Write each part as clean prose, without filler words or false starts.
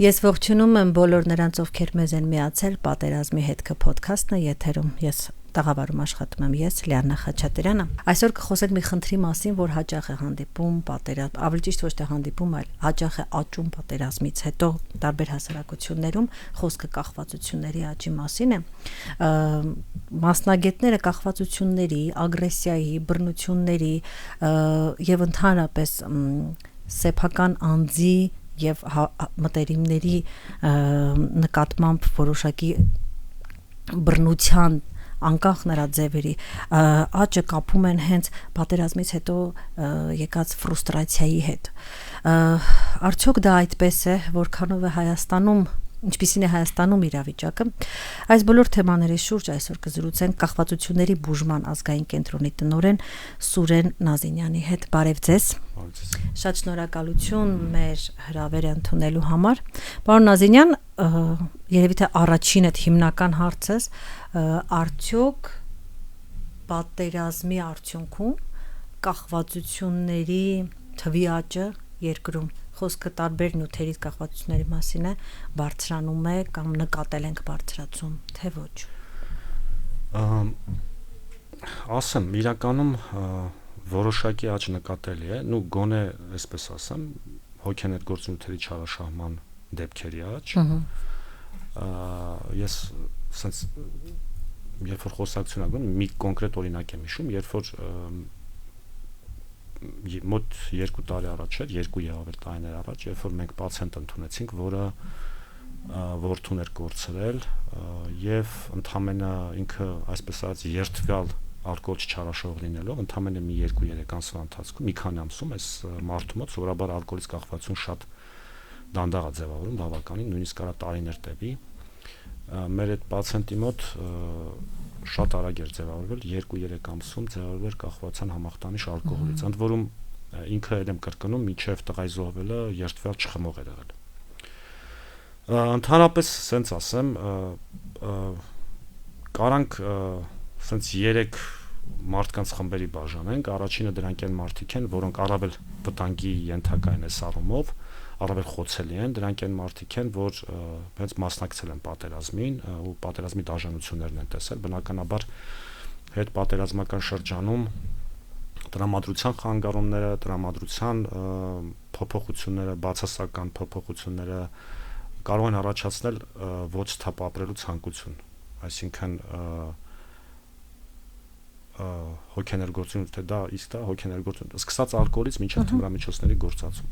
Ես ողջունում եմ բոլոր նրանց, ովքեր մեզ են միացել պատերազմի հետքը ոդքասթն է եթերում։ Ես տաղավարում աշխատում եմ ես, Լիաննա Խաչատրյանը։ Այսօր կխոսենք մի խնդրի մասին, որ հաճախ է հանդիպում պատերազմ, ավելի ճիշտ ոչ թե հանդիպում, այլ հաճախ է աճում պատերազմից հետո տարբեր հասարակություններում, խոսքը կախվածությունների աճի մասին է։ Մասնագետները կախվածությունների, ագրեսիայի, բռնությունների եւ ընդհանրապես սեփական անձի եւ մտերիմների նկատմամբ որոշակի բռնության անկախ նրա ձևերի աճը կապում են հենց պատերազմից հետո եկած ֆրուստրացիայի հետ։ Արդյոք դա այդպես է, որքանով է Հայաստանում, ինչպիսին է Հայաստանում իրավիճակը։ Այս բոլոր թեմաների շուրջ այսօր կզրուցենք կախվածությունների բուժման ազգային կենտրոնի տնօրեն Սուրեն Նազինյանի հետ։ Բարև ձեզ։ Շատ շնորհակալություն մեր հրավերը ընդունելու համար։ Պարոն Նազինյան, երևի թե առաջինդ հիմնական հարցս, արդյոք պատերազմի արդյունքում կախվածությունների թվի աճը երկրում, խոսքը տարբեր նյութերից կախվածությունների մասին է, բարձրանում է կամ նկատել ենք բարձրացում, թե ոչ։ Ասեմ, իրականում որոշակի աճ նկատելի է, գոնե այսպես ասեմ, հոգեներգործությունների չարաշահման դեպքերի աճ։ Ես sense երբ որ խոսակցություն անում, մի կոնկրետ օրինակ եմ հիշում, երբ որ մոտ 2 տարի առաջ էր, 2 եւ ավելի տարիներ առաջ, երբ որ մենք պացիենտ ընդունեցինք, որը որդուն էր կորցրել եւ ընդամենը ինքը այսպես ասած երթվյալ ալկոհոլ չարաշահող լինելով, ընդամենը մի 2-3 ամսվա ընթացքում, մի քանի ամսում այս մարդու մոտ սովորաբար ալկոհոլից կախվածություն շատ դանդաղ է ձևավորում, բավականին, նույնիսկ կարա տարիներ տևի։ Մեր այդ պացիենտի մոտ շատ արագ էր ձևավորվել, 2-3 ամսում ձևավորվել կախվածության համախտանիշ ալկոհոլից, ընդ որում ինքը էլ եմ կրկնում, մինչև տղայի զոհվելը երթվյալ չխմող էր եղել։ Ընդհանրապես, ասենց ասեմ, կարանք ասենց 3 մարդկանց խմբերի բաժանենք, առաջինը դրանք են մարդիկ են, որոնք առավել վտանգի ենթակա են այս առումով, առավել խոցելի են, դրանք են մարդիկ են, որ հենց մասնակցել են պատերազմին ու պատերազմի դաժանություններն են տեսել, բնականաբար հետ պատերազմական շրջանում տրամադրության խանգարումները, տրամադրության փոփոխությունները, բացասական փոփոխությունները կարող են առաջացնել ոչ թափ ապրելու ցանկություն, այսինքն հոգեներգործություն, թե դա իսկ դա հոգեներգործություն, սկսած ալկոհոլից մինչև թմրամիջոցների գործածում։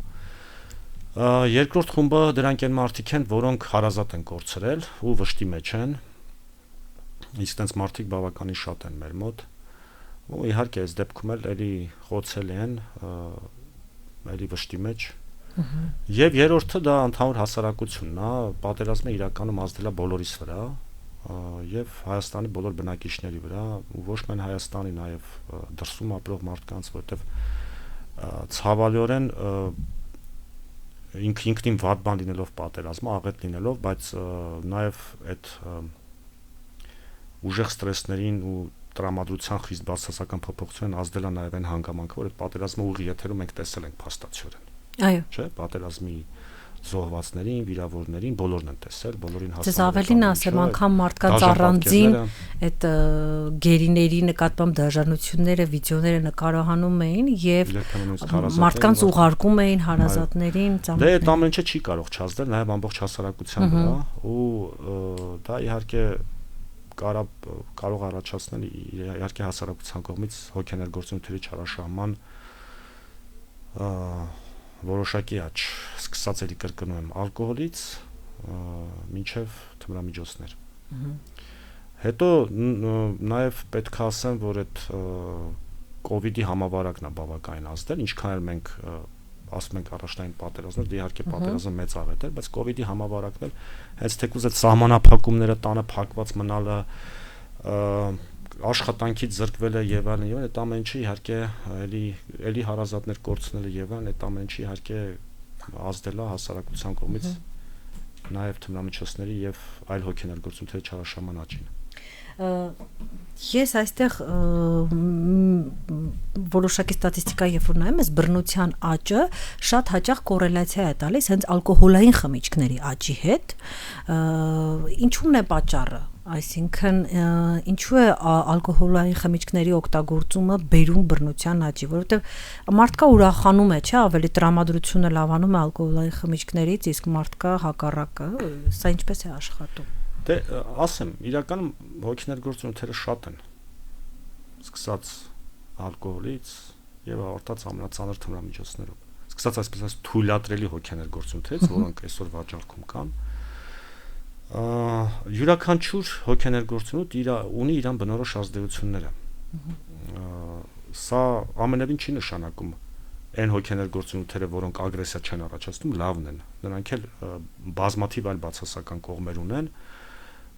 Երկրորդ խումբը դրանք են մարդիկ են, որոնք հարազատ են կորցրել ու վշտի մեջ են, իսկ տենց մարդիկ բավականին շատ են մեր մոտ, ու իհարկե այս դեպքում էլ էլի խոցելի են, էլի վշտի մեջ։ Եվ երրորդը դա ընդհանուր հասարակությունն է, պատերազմը իրականում ազդել է բոլորիս վրա եւ Հայաստանի բոլոր բնակիչների վրա, ու ոչ միայն Հայաստանի, նաեւ դրսում ապրող մարդկանց, որտեվ ցավալիորեն ինքնին վատ բան լինելով պատերազմը, աղետ լինելով, բայց նաեւ այդ ուժեղ ստրեսներին ու տրամադրության խիստ բացասական փոփոխությունն ազդել է նաեւ այն հանգամանքը, որ այդ պատերազմը ուղի եթերում մենք տեսել ենք փաստացիորեն։ Այո։ Չէ, պատերազմի զոհվածներին, վիրավորներին բոլորն են տեսել, բոլորին հասարակական։ Ձեզ ավելին ասեմ, անգամ մարդկանց առանձին այդ գերիների նկատմամբ դաժանությունները, վիդեոները նկարահանում էին եւ մարդկանց ուղարկում էին հարազատներին, ծանոթներին։ Դե այդ ամեն ինչը չի կարող չազդել նաեւ ամբողջ հասարակության վրա, ու դա իհարկե կարող առաջացնել իհարկե հասարակության կողմից հոգեներգործությունների չարաշահման որոշակի աճ, սկսած էլի կրկնում եմ ալկոհոլից մինչև թմրամիջոցներ։ Հետո նաև պետք է ասեմ, որ այդ կոവിഡ്ի համավարակն է բավականին ազդել, ինչքան էլ մենք ասում ենք առաջնային պատերազմներ, դե իհարկե պատերազմը մեծ աղետ էր, բայց կոവിഡ്ի համավարակն էլ հենց թեկուզ այդ սահմանափակումները, տանը փակված մնալը, աշխատանքից զրկվելը եւ այլն, այդ ամեն ինչը իհարկե էլի հարազատներ կորցնելը եւ այլն, այդ ամեն ինչը իհարկե ազդել է հասարակության կողմից նաեւ թմրամիջոցների եւ այլ հոգեներգործությունների չարաշահման աճին։ Ես այստեղ որոշակի ստատիստիկա երբ որ նայում ես բռնության աճը շատ հաճախ կոռելացիա է տալիս հենց ալկոհոլային խմիչքների աճի հետ ինչու՞մն է պատճառը այսինքն ինչու է ալկոհոլային խմիչքների օգտագործումը բերում բռնության աճի որովհետև մարդկա ուրախանում է չէ ավելի տրամադրությունը լավանում է ալկոհոլային խմիչքներից իսկ մարդկա հակառակը սա ինչպես է աշխատում Դե ասեմ, իրականում հոգեներգործությունները շատ են։ Սկսած ալկոհոլից եւ ավարտած ամենածանր թմրամիջոցներով։ Սկսած այսպես ասած թույլատրելի հոգեներգործություններից, որոնք այսօր վաճառքում կան։ Յուրաքանչյուր հոգեներգործություն ունի իր բնորոշ ազդեցությունները։ Սա ամենևին չի նշանակում այն հոգեներգործությունները, որոնք ագրեսիա չեն առաջացնում, լավն են։ Նրանք էլ բազմաթիվ այլ բացասական կողմեր ունեն։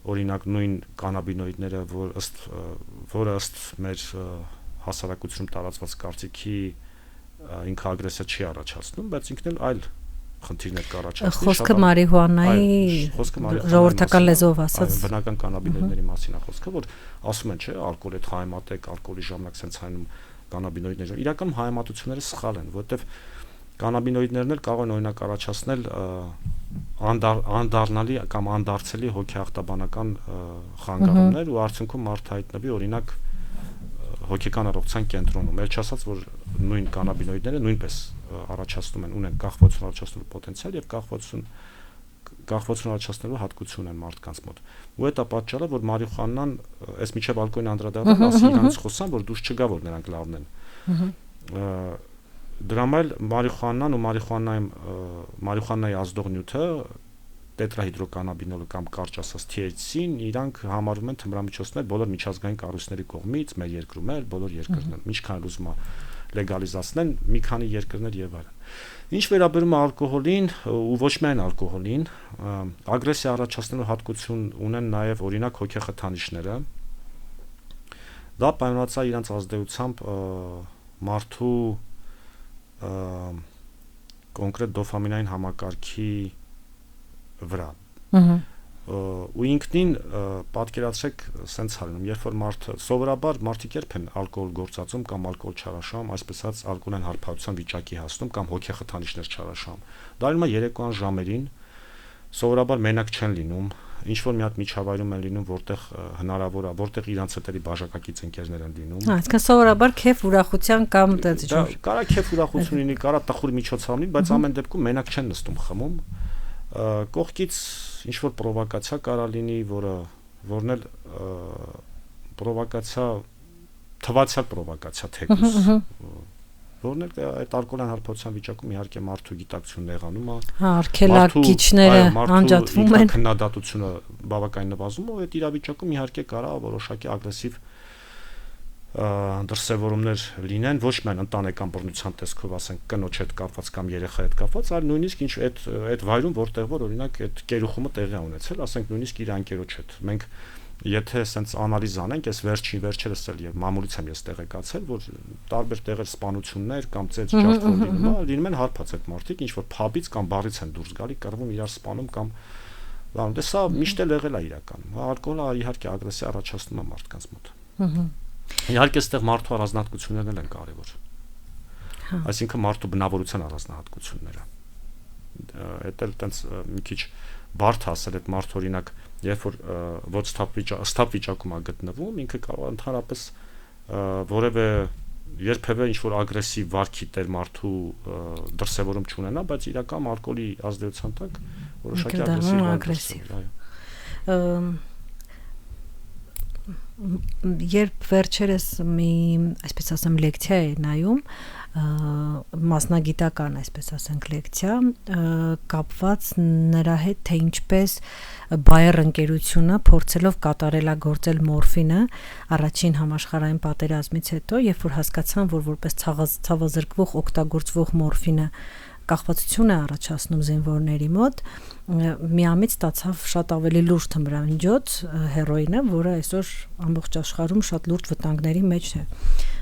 Օրինակ նույն կանաբինոիդները, որը ըստ մեր հասարակությունում տարածված կարծիքի ինքը ագրեսիա չի առաջացնում, բայց ինքն էլ այլ խնդիրներ կառաջացնի։ Խոսքը մարիհուանայի ժողովրդական լեզվով ասած բնական կանաբինոիդների մասին է խոսքը, որ ասում են, չէ, ալկոհոլ է հայմատեք, ալկոհոլի ժամանակ sense հանում կանաբինոիդներ։ Իրականում հայմատությունները սխալ են, որովհետև կանաբինոիդներն էլ կարող են օրինակ առաջացնել անդառնալի կամ անդարձելի հոգեախտաբանական խանգարումներ ու արդյունքում մարդը հայտնվի օրինակ հոգեկան առողջության կենտրոնում։ Էլ չասած որ նույն կանաբինոիդները նույնպես առաջացնում են ունեն կախվածություն առաջացնելու պոտենցիալ եւ կախվածություն առաջացնելու հատկություն են մարդկանց մոտ։ Ու դա պատճառը որ մարիխուանան այս միջև ալկոհոլին անդրադառնալը ասի իրանց խոսան որ դուրս չգա որ նրանք լավն են։ Դրամալ մարիխուանան ու մարիխուանայի ազդող նյութը տետրահիդրոկանաբինոլը կամ կարճ ասած THC-ն իրանք համարում են թմրամիջոցներ բոլոր միջազգային կառույցների կողմից մեր երկրում էլ բոլոր երկրներում ինչքան ուզում է լեգալիզացնեն մի քանի երկրներ եւ այլն։ Ինչ վերաբերում է ալկոհոլին ու ոչ միայն ալկոհոլին, ագրեսիա առաջացնելու հատկություն ունեն նաեւ օրինակ հոգեխթանիչները։ Դա պայմանավորված է իրենց ազդեցությամբ մարդու կոնկրետ դոֆամինային համակարգի վրա։ Ու ինքնին պատկերացրեք սենց հալնում, երբ որ մարդը սովորաբար մարդիկ երբ են ալկոհոլ գործածում կամ ալկոհոլ չարաշահում, այսպես ասած ալկոհոլային հարբարության վիճակի հասնում կամ հոգեխթանիչներ չարաշահում։ Դա լինում է երեկոյան ժամերին, սովորաբար մենակ չեն լինում, ինչ որ մի հատ միջավայրում են լինում, որտեղ հնարավոր է, որտեղ իրանց հետերի բաժակակից ընկերներ են լինում։ Այսինքն սովորաբար քեֆ ուրախության կամ կարա քեֆ ուրախություն լինի, կարա տխուր միջոցառում լինի, բայց ամեն դեպքում մենակ չեն նստում խմում։ Կողքից ինչ որ պրովոկացիա կարա լինի, որն էլ պրովոկացիա թվացial պրովոկացիա թեկուս որն էլ այդ ալկոհոլային հարբարության վիճակում իհարկե մարդու գիտակցությունն եղանում է արկելակիչները անջատվում են քննադատությունը բավականին նվազում ու այդ իրավիճակում իհարկե կարա որոշակի ագրեսիվ դրսևորումներ լինեն ոչ միայն ընտանեկան բռնության տեսքով ասենք կնոջ հետ կապված կամ երեխայի հետ կապված այլ նույնիսկ ինչ այդ վայրում որտեղ որ օրինակ այդ կերուխումը տեղի է ունեցել ասենք նույնիսկ իր անկերոջ հետ մենք եթե sense անալիզ անենք այս վերջերս էլ եւ մամուլից եմ ես տեղեկացել որ տարբեր տեղեր սպանություններ կամ ծեծ ջարդվում լինում են հարբած այդ մարդիկ ինչ որ փաբից կամ բարից են դուրս գալի կռվում իրար սպանում կամ լավ դե սա միշտ էլ եղել է իրականում ալկոհոլը իհարկե ագրեսիա առաջացնում է մարդկանց մոտ իհարկե այստեղ մարդու առանձնահատկություններն են կարևոր այսինքն մարդու բնավորության առանձնահատկությունները դա էլ տենց մի քիչ բարդ հասել այդ մարդը օրինակ երբ որ ոչ ստապ վիճակում է գտնվում ինքը կարող է ընդհանրապես որևէ երբևէ ինչ որ ագրեսիվ վարքի տեր մարդու դրսևորում չունենա բայց իրական ալկոհոլի ազդեցության տակ որոշակի ագրեսիվ երբ վերջերս մի այսպես ասեմ լեկցիա է նայում մասնագիտական այսպես ասենք լեկցիա կապված նրա հետ թե ինչպես Bayer ընկերությունը փորձելով կատարելագործել մորֆինը առաջին համաշխարհային պատերազմից հետո երբ որ հասկացան որ որպես ցավազրկվող օգտագործվող մորֆինը կախվածություն է առաջացնում զինվորների մոտ միամիտ ստացավ շատ ավելի լուրջ թմրամիջոց հերոինը որը այսօր ամբողջ աշխարհում շատ լուրջ վտանգների մեջ է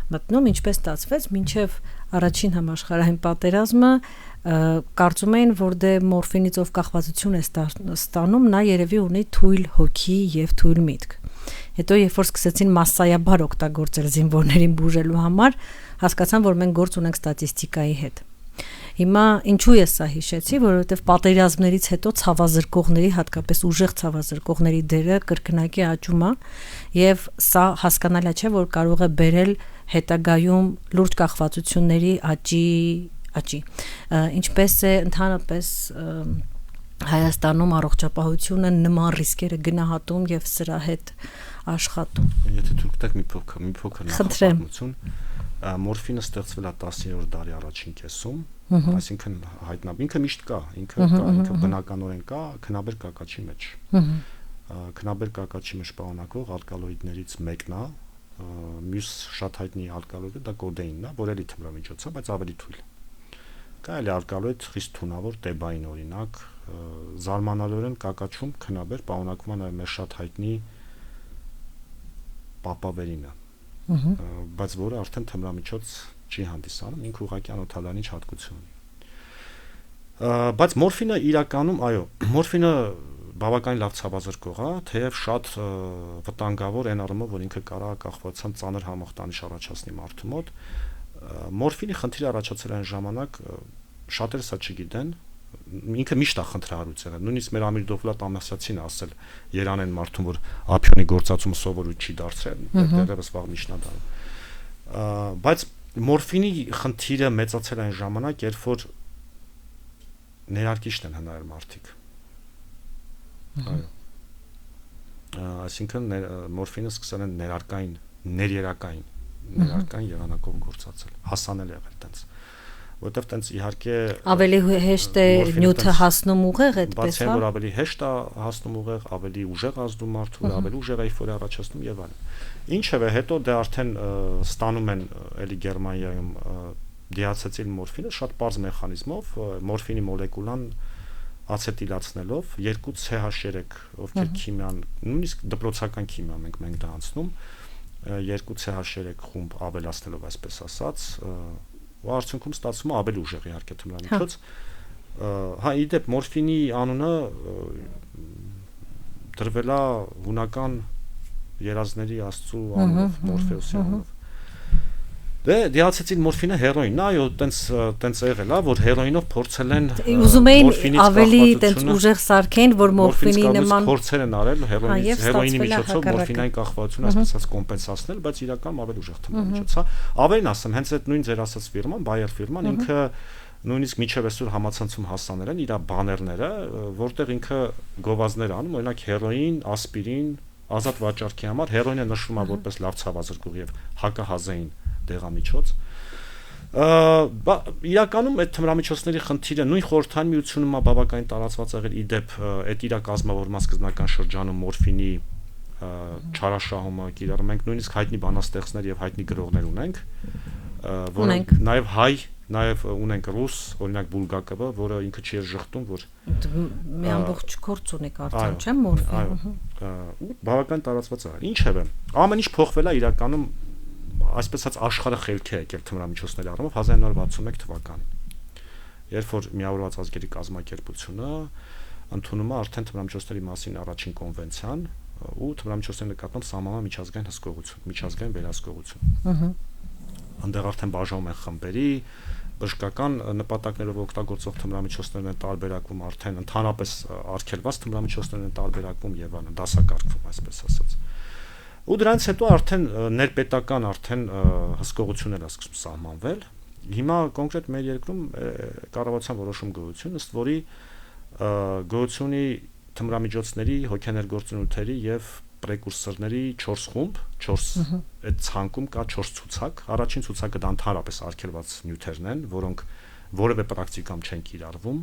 մտնում ինչպես ստացվեց մինչև առաջին համաշխարհային պատերազմը կարծում էին որ դե մորֆինից ով կախվածություն է ստանում նա երևի ունի թույլ հոգի եւ թույլ միտք Հետո երբ որ սկսեցին massայաբար օգտագործել զինվորներին բուժելու համար, հասկացան, որ մենք գործ ունենք ստատիստիկայի հետ։ Հիմա ինչու ես սա հիշեցի, որովհետև պատերազմներից հետո ցավազրկողների, հատկապես ուժեղ ցավազրկողների դերը կրկնակի աճում է, եւ սա հասկանալի չէ, որ կարող է բերել հետագայում լուրջ կախվածությունների աճի, ինչպես է ընդհանրապես Հայաստանում առողջապահությունը նման ռիսկերը գնահատում եւ սրա հետ աշխատում։ Եթե դուք տեք մի փոքր նախապատմություն, մորֆինը ստեղծվել է 10-րդ դարի առաջին կեսում, այսինքն ինքը միշտ կա, ինքը բնականորեն կա քնաբեր կակաչի մեջ։ Քնաբեր կակաչի մեջ պարունակող ալկալոիդներից մեկն է, մյուս շատ հայտնի ալկալոիդը դա կոդեինն է, որ էլի թմրամիջոց է, բայց ավելի թույլ։ Կա էլի ալկալոիդ խիստ թունավոր տեբային օրինակ, զարմանալիորեն կակաչում քնաբեր պարունակում է նաև մեր շատ հայտնի պապավերինը, բայց որը արդեն թմրամիջոց չի հանդիսանում, ինքը ուղղակի անօթալանիչ հատկություն ունի։ Բայց մորֆինը իրականում, այո, մորֆինը բավականին լավ ցավազրկող է, թեև շատ վտանգավոր այն առումով, որ ինքը կարող է կախվածության ծանր համախտանիշ առաջացնի մարդու մոտ։ Մորֆինի խնդիրը առաջացել այն ժամանակ շատերը սա չգիտեն, ինքը միշտ է խնդրահարույց եղել, նույնիսկ մեր Ամիր Դովլատ Ամասյացին ասել Երանեն մարդուն, որ ափյոնի գործածումը սովորույթ չի դարձրել, դեռևս վաղ միջնադարում։ Բայց մորֆինի խնդիրը մեծացել այն ժամանակ, երբ որ ներարկիչն են հնարել մարդիկ։ Այո։ Այսինքն մորֆինը սկսել են ներերակային եղանակով գործածել, հասանել եղել տենց։ Որտեվ տենց իհարկե ավելի հեշտ է նյութը հասնում ուղեղ այդպես, բացի որ ավելի հեշտ է հասնում ուղեղ, ավելի ուժեղ ազդում մարդու, ավելի ուժեղ էյֆորիա առաջացնում եւ այլն։ Ինչևէ, հետո դե արդեն ստանում են էլի Գերմանիայում դիացետիլ մորֆինը շատ པարզ մեխանիզմով, մորֆինի մոլեկուլան ացետիլացնելով 2 CH3, ովքեր քիմիան, նույնիսկ դպրոցական քիմիա մենք դա անցնում, 2 CH3 խումբ ավելացնելով, այսպես ասած, ու արդյունքում ստացվում է ավելի ուժեղ իհարկե թմրամիջոց։ Հա, իդեպ մորֆինի անունը դրվել է հունական երազների աստծու անունով, Մորֆեոսի անունով։ Դե դիացետիլ մորֆինը հերոինն է, այո, տենց եղել է, որ հերոինով փորձել են ուզում էին ավելի տենց ուժեղ սարքեն, որ մորֆինի նման փորձեր են արել հերոինի միջոցով մորֆինային կախվածությունը ասած կոմպենսացնել, բայց իրականում ավելի ուժեղ թմրամիջոց է։ Ավելին ասեմ, հենց այդ նույն ձեր ասած ֆիրման, Bayer ֆիրման ինքը նույնիսկ միջև այսօր համացանցում հասանել են իր բաներները, որտեղ ինքը գովազներ անում, օրինակ հերոին, ասպիրին, ազատ վաճառքի համար հերոինը նշվում է որպես լավ ցավազրկող եւ հակահազային դեղամիջոց։ Իրականում այդ թմրամիջոցների խնդիրը նույն խորհրդային միությունում է բավականին տարածված եղել, իդեպ այդ իր կազմավորման սկզբնական շրջանում մորֆինի չարաշահումը կիրառում ենք, նույնիսկ հայտնի բանաստեղծներ եւ հայտնի գրողներ ունենք, որոնք նաեւ հայ, նաեւ ունենք ռուս, օրինակ Բուլգակովը, որը ինքը չի ժխտում, որ մի ամբողջ գործ ունի կարծեմ, չէ՞ մորֆին։ Բավականին տարածված է։ Ինչևէ, ամեն ինչ փոխվել է իրականում այսպես ասած աշխարհը խելքի է եկել թմրամիջոցների առումով 1961 թվականին, երբ որ Միավորված ազգերի կազմակերպությունը ընդունում է արդեն թմրամիջոցների մասին առաջին կոնվենցիան ու թմրամիջոցների նկատմամբ սահմանման միջազգային հսկողություն, միջազգային վերահսկողություն։ Այնտեղ արդեն բաժանում են խմբերի, բժշկական նպատակներով օգտագործող թմրամիջոցներն են տարբերակվում, արդեն ընդհանրապես արգելված թմրամիջոցներն են տարբերակվում եւ այլն, դասակարգվում, այսպես ասած։ Ու դրանից հետո արդեն ներպետական արդեն հսկողություններ է սկսում սահմանվել։ Հիմա կոնկրետ մեր երկրում կառավարության որոշում գոյություն, ըստ որի գոյությունի թմրամիջոցների, հոգեներգործությունների եւ պրեկուրսորների 4 խումբ, 4 այդ ցանկում կա 4 ցուցակ։ Առաջին ցուցակը դա ընդհանրապես արգելված նյութերն են, որոնք որևէ պրակտիկամ չեն կիրառվում,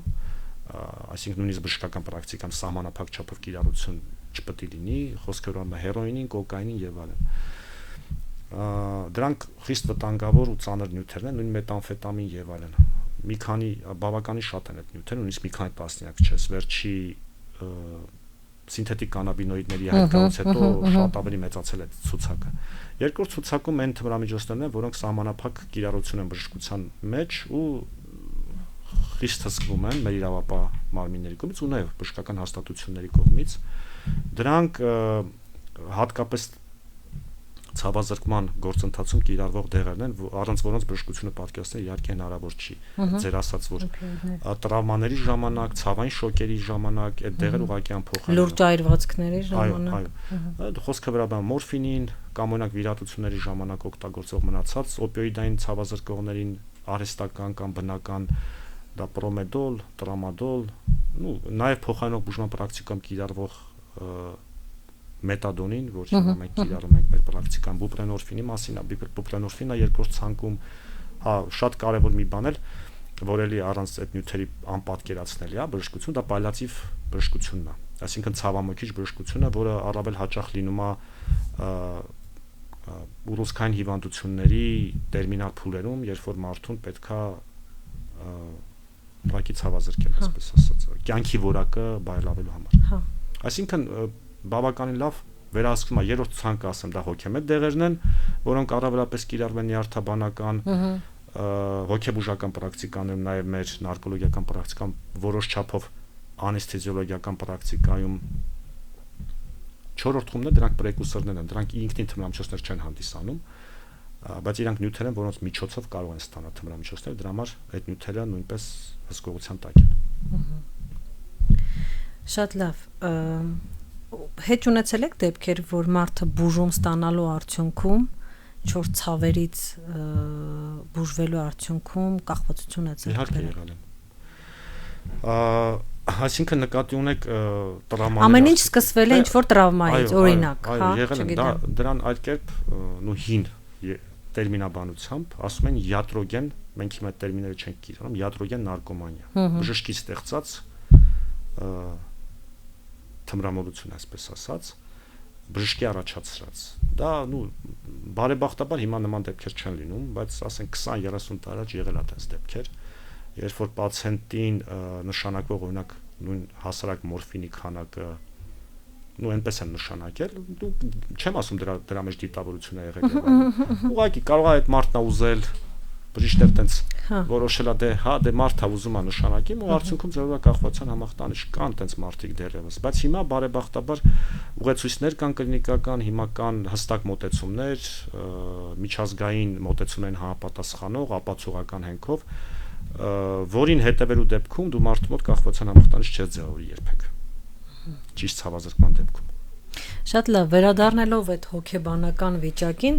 այսինքն նույնիսկ բժշկական պրակտիկան սահմանափակ չափով կիրառություն չպետք է լինի, խոսքը գնում է հերոինին, կոկայինին եւ այլն։ Դրանք խիստ վտանգավոր ու ծանր նյութեր են, նույն մետամֆետամին եւ այլն։ Մի քանի բավականին շատ են այդ նյութերը, նույնիսկ մի քանի տասնյակ չէ, վերջի սինթետիկ կանաբինոիդների հայտնվելուց հետո շատ ավելի մեծացել է ցուցակը։ Երկրորդ ցուցակում են թմրամիջոցներն են, որոնք սահմանափակ կիրառություն են բժշկության մեջ ու խիստ հսկվում են մեր իրավապահ մարմինների կողմից ու նաև բժշկական հաստատությունների կողմից։ Դրանք հատկապես ցավազրկման գործընթացում կիրառվող դեղերն են, առանց որոնց բժշկությունը պատկերացնել իհարկե հնարավոր չի։ Ձեր ասած որ տրավմաների ժամանակ, ցավային շոկերի ժամանակ այդ դեղերը ուղղակի անփոխարինելի լուրջ այրվածքների ժամանակ։ Այո, խոսքը վրա մորֆինին կամ օրինակ վիրահատությունների ժամանակ օգտագործող մնացած օպիոիդային ցավազրկողներին արհեստական կամ բնական դա պրոմեդոլ, տրամադոլ, նաև փոխանցող բուժման պրակտիկայում կիրառվող մետադոնին, որ հիմա մենք կիրառում ենք մեր պրակտիկան, բուպրենորֆինի մասին, բուպրենորֆինը երկրորդ ցանկում, շատ կարևոր մի բան է, որ էլի առանց այդ նյութերի անպատկերացնելի է բժշկություն, դա պալիատիվ բժշկությունն է, այսինքն ցավամոքիչ բժշկությունը, որը առավել հաճախ լինում է ուռուցքային հիվանդությունների տերմինալ փուլերում, երբ որ մարդուն պետքա ուղղակի ցավազրկել, այսպես ասած, կյանքի որակը բայլավելու համար։ Այսինքն բավականին լավ վերահսկվում է երրորդ ցանկը, ասեմ, դա հոգեմետ դեղերն են, որոնք առավելապես կիրառվում են նյարդաբանական, հոգեբուժական պրակտիկաներում, նաև մեր նարկոլոգիական պրակտիկայում, որոշ չափով անեսթեզիոլոգիական պրակտիկայում։ Չորրորդ խումբն է, դրանք պրեկուրսորներ են, դրանք ինքնին թմրամիջոցներ չեն հանդիսանում, բայց իրանք նյութեր են, որոնց միջոցով կարող են ստանալ թմրամիջոցներ, դրա համար այդ նյութերը նույնպես հսկողության տակ են։ Շատ լավ։ Հետ ունեցել եք դեպքեր, որ մարդը բուժում ստանալու արդյունքում 4 ցավերից բուժվելու արդյունքում կախվածություն է ձեռք բերել։ Իհարկե եղել են։ Այսինքն նկատի ունեք տրավմաների։ Ամեն ինչ սկսվել է ինչ-որ տրավմայից, օրինակ, հա, չգիտեմ։ Դրան այդ կերպ հին տերմինաբանությամբ ասում են յատրոգեն, մենք հիմա այդ տերմինները չենք կիրառում, յատրոգեն նարկոմանիա։ Բժշկի ստեղծած թմրամոլություն, այսպես ասած, բժշկի առաջացրած։ Դա բարեբախտաբար հիմա նման դեպքեր չեն լինում, բայց ասենք 20-30 տարի առաջ եղել է այդպես դեպքեր, երբ որ պացիենտին նշանակվող օրինակ նույն հասարակ մորֆինի քանակը այնպես են նշանակել, չեմ ասում դրա մեջ դիտավորություն է եղել, ուղղակի կարող է այդ մարդն ուզել բժիշկը տենց որոշել է դե մարդը ուզում է նշանակի, ու արդյունքում ձևով կախվածության համախտանիշ կան տենց մարդիկ դեռևս, բայց հիմա բարեբախտաբար ուղեցույցներ կան կլինիկական, հիմա կան հստակ մոտեցումներ, միջազգային մոտեցումներին համապատասխանող, ապացուցողական հենքով, որին հետևելու դեպքում դու մարդու մոտ կախվածության համախտանիշ չես ձևավորի երբեք։ Ճիշտ ցավազրկման դեպքում։ Շատ լավ, վերադառնալով այդ հոգեբանական վիճակին,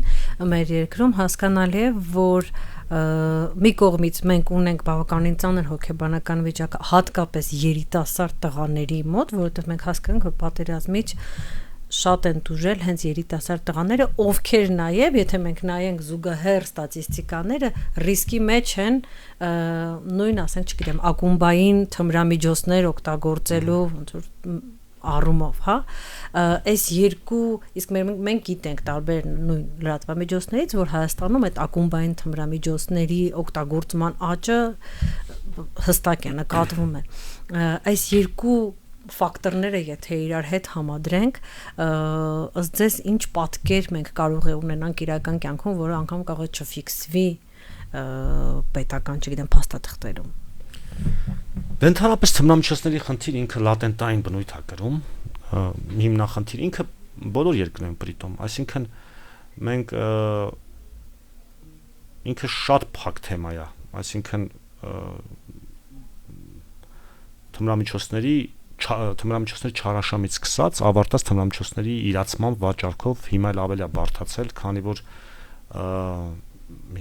մեր երկրում հասկանալի է, որ մի կողմից մենք ունենք բավականին ծանր հոգեբանական վիճակ, հատկապես երիտասարդ տղաների մոտ, որովհետև մենք հասկանում ենք, որ պատերազմից շատ են տուժել հենց երիտասարդ տղաները, ովքեր նաև, եթե մենք նայենք զուգահեռ ստատիստիկաները, ռիսկի մեջ են նույն, ասենք, չգիտեմ, ակումբային թմրամիջոցներ օգտագործելու ոնց որ առումով, հա, այս երկու, իսկ մենք գիտենք տարբեր նույն լրատվամիջոցներից, որ Հայաստանում այդ ակումբային թմրամիջոցների օգտագործման աճը հստակ է, նկատվում է։ Այս երկու ֆակտորները եթե իրար հետ համադրենք, ըստ ձեզ ինչ պատկեր մենք կարող է ունենանք իրական կյանքում, որը անգամ կարող է չֆիքսվի պետական, չգիտեմ, փաստաթղթերում։ Դե ընդհանրապես թմրամիջոցների խնդիր ինքը լատենտային բնույթ է կրում, հիմնախնդիր ինքը բոլոր երկրներում պրիտոմ, այսինքն մենք ինքը շատ փակ թեմա է, այսինքն թմրամիջոցների չարաշամից սկսած ավարտած թմրամիջոցների իրացման վաճառքով հիմա էլ ավելի է բարդացել, քանի որ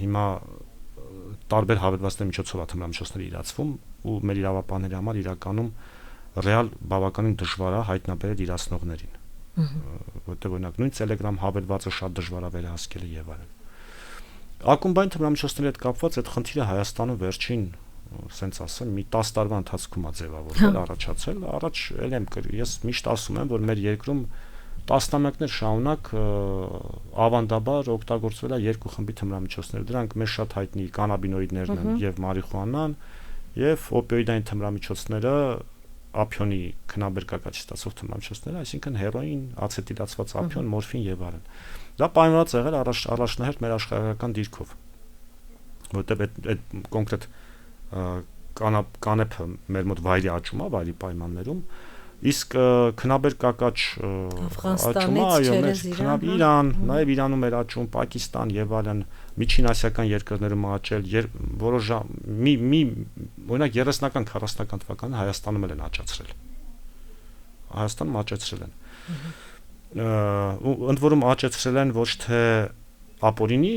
հիմա տարբեր հավելվածների միջոցով է թմրամիջոցները իրացվում ու մեր իրավապահների համար իրականում ռեալ բավականին դժվար է հայտնաբերել իրացնողներին, որտեղ օրինակ նույն Telegram հավելվածը շատ դժվար է վերահսկել եւ այլն։ Ակումբային թմրամիջոցների հետ կապված այդ խնդիրը Հայաստանում վերջին սենց ասեմ, մի 10 տարվա ընթացքում է ձևավորվել, առաջացել, առաջ ես միշտ ասում եմ, որ մեր երկրում տասնամյակներ շարունակ ավանդաբար օգտագործվել է երկու խմբի թմրամիջոցներ, դրանք մեզ շատ հայտնի կանաբինոիդներն են եւ մարիխուանան եւ օպիոիդային թմրամիջոցները, ափիոնի քնաբերկակաչի ստացող թմրամիջոցները, այսինքն հերոին, ացետիլացված ափիոն, մորֆին եւ այլն։ Դա պայմանավորված է եղել առաջնահերթ մեր աշխարհական դիրքով, որտեղ այդ կոնկրետ կանեփը մեր մոտ վայրի աճում է, վայրի պայմաններում, Իսկ քնաբեր կակաչ Աֆղանստանից չերես Իրան, նաև Իրանում էր աճում, Պակիստան եւ այլն, միջին ասիական երկրներում աճել, որոշ օրինակ 30-ական 40-ական թվականին Հայաստանում են աճացրել։ Հայաստանում աճեցրել են։ Ընդ որում աճեցրել են ոչ թե ապօրինի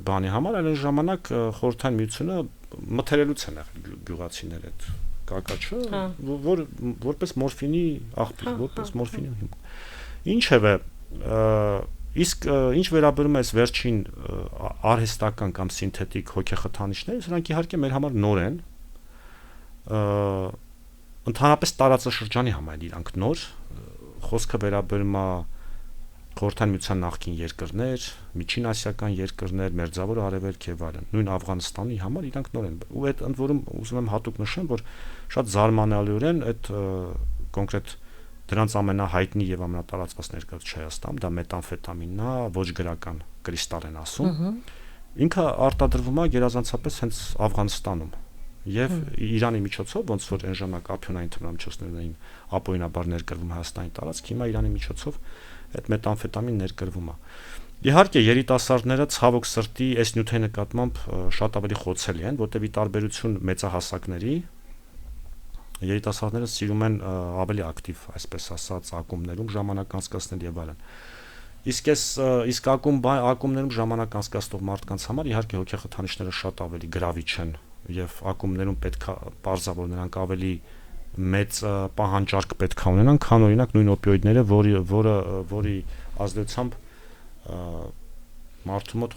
բանի համար, այլ այն ժամանակ Խորհրդային Միությունը մթերելուց են եղել գյուղացիներ այդ կակաչը, որպես մորֆինի աղբյուր, որպես մորֆինի հիմք։ Ինչևէ, իսկ ինչ վերաբերում է վերջին արհեստական կամ սինթետիկ հոգեխթանիչները, սրանք իհարկե մեր համար նոր են։ Ընդհանրապես տարածաշրջանի համար իրանք նոր, խոսքը վերաբերում է Խորհրդային Միության նախկին երկրներ, միջին ասիական երկրներ, Մերձավոր Արևելք եւ այլն, նույն Աֆղանստանի համար իրանք նոր են։ Ու այդ ընդ որում ուզում եմ հատուկ նշեմ, որ շատ զարմանալիորեն այդ կոնկրետ դրանց ամենահայտնի եւ ամենատարածված ներկայացուցիչ Հայաստանում դա մետամֆետամինն է, ոչ գրական կրիստալ են ասում։ Ինքը արտադրվում է գերազանցապես հենց Աֆղանստանում եւ Իրանի միջոցով, ոնց որ այն ժամանակ ափիոնային թմրամիջոցներն էին ապօրինաբար ներկրվում Հայաստանի տարածք, հիմա Իրանի միջոցով այդ մետամֆետամին ներկրվում է։ Իհարկե երիտասարդները ցավոք սրտի այս նյութի նկատմամբ շատ ավելի խոցելի են, որտեղ ի տարբերություն մեծահասակների երիտասարդները սիրում են ավելի ակտիվ, այսպես ասած, ակումբներում ժամանակ անցկացնել եւ այլն։ Իսկ ակումբներում ժամանակ անցկացնող մարդկանց համար իհարկե հոգեխթանիչները շատ ավելի գրավիչ են եւ ակումբներում պետք է պարզաբար նրանք ավելի մեծ պահանջարկ պետք է ունենան, քան օրինակ նույն օպիոիդները, որի ազդեցությամբ մարդու մոտ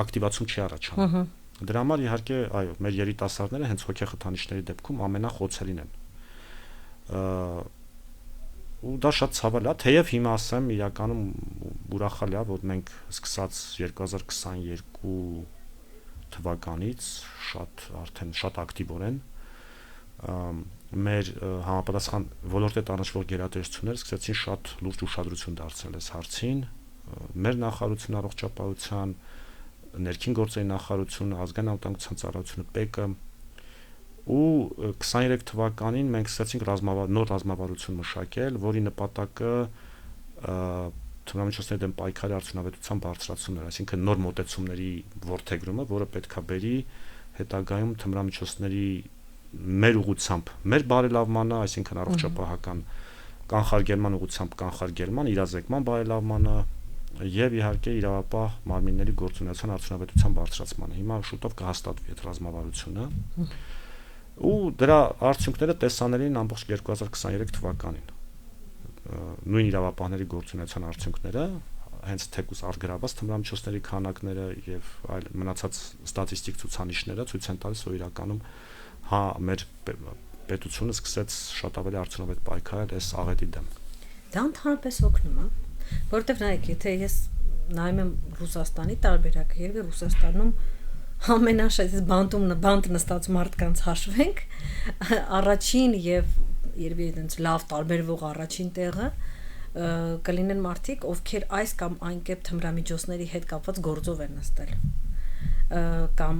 ակտիվացում չի առաջանում։ Դրա համար իհարկե, այո, մեր երիտասարդները հենց հոգեխթանիչների դեպքում ամենախոցելին են։ Ու դա շատ ցավալի է, թեև հիմա ասեմ, իրականում ուրախալի է, որ մենք սկսած 2022 թվականից արդեն շատ ակտիվորեն մեր համապատասխան ոլորտի տարածվող գերատեսչությունները սկսեցին շատ լուրջ ուշադրություն դարձնել այս հարցին, մեր նախարարությունը առողջապահության, ներքին գործերի նախարարությունը, ազգային անվտանգության ծառայությունը, ՊԵԿ-ը ու 23 թվականին մենք սկսեցինք նոր ռազմավարություն մշակել, որի նպատակը թմրամիջոցների դեմ պայքարի արդյունավետության բարձրացումն էր, այսինքն նոր մոտեցումների որդեգրումը, որը պետքա բերի հետագայում թմրամիջոցների մեր ուղղությամբ, մեր բարելավմանը, այսինքն առողջապահական կանխարգելման ուղղությամբ կանխարգելման, իրազեկման բարելավմանը եւ իհարկե իրավապահ մարմինների գործունեության արդյունավետության բարձրացմանը։ Հիմա շուտով կհաստատվի այդ ռազմավարությունը ու դրա արդյունքները տեսանելի են ամբողջ 2023 թվականին։ Նույն իրավապահների գործունեության արդյունքները, հենց թեկուզ արգրավված թմրամիջոցների քանակները եւ այլ մնացած ստատիստիկ ցուցանիշները ցույց են տալիս, որ իրականում մեր պետությունը սկսեց շատ ավելի արդյունավետ պայքարել այս աղետի դեմ։ Դա ընդհանրապես օգնում է, որովհետև նայեք, եթե ես նայում եմ Ռուսաստանի տարբերակը, երբ Ռուսաստանում ամենաշատ բանտ նստած մարդկանց հաշվենք, առաջին եւ երբ իրենց լավ տարբերվող առաջին տեղը կլինեն մարդիկ, ովքեր այս կամ այն կերպ թմրամիջոցների հետ կապված գործով են նստել կամ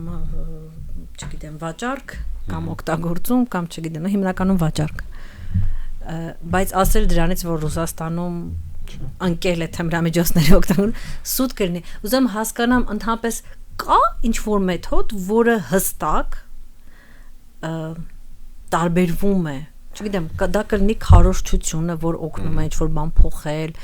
չգիտեմ վաճառք կամ օգտագործում կամ չգիտեմ հիմնականում վաճառք, բայց ասել դրանից, որ Ռուսաստանում անկել է թմրամիջոցների օգտագործում, սուտ կլինի։ Ուզում հասկանամ ընդհանրապես կա ինչ-որ մեթոդ, որը հստակ տարբերվում է, չգիտեմ, դա կլինի քարոզչությունը, որ օգնում է ինչ-որ բան փոխել,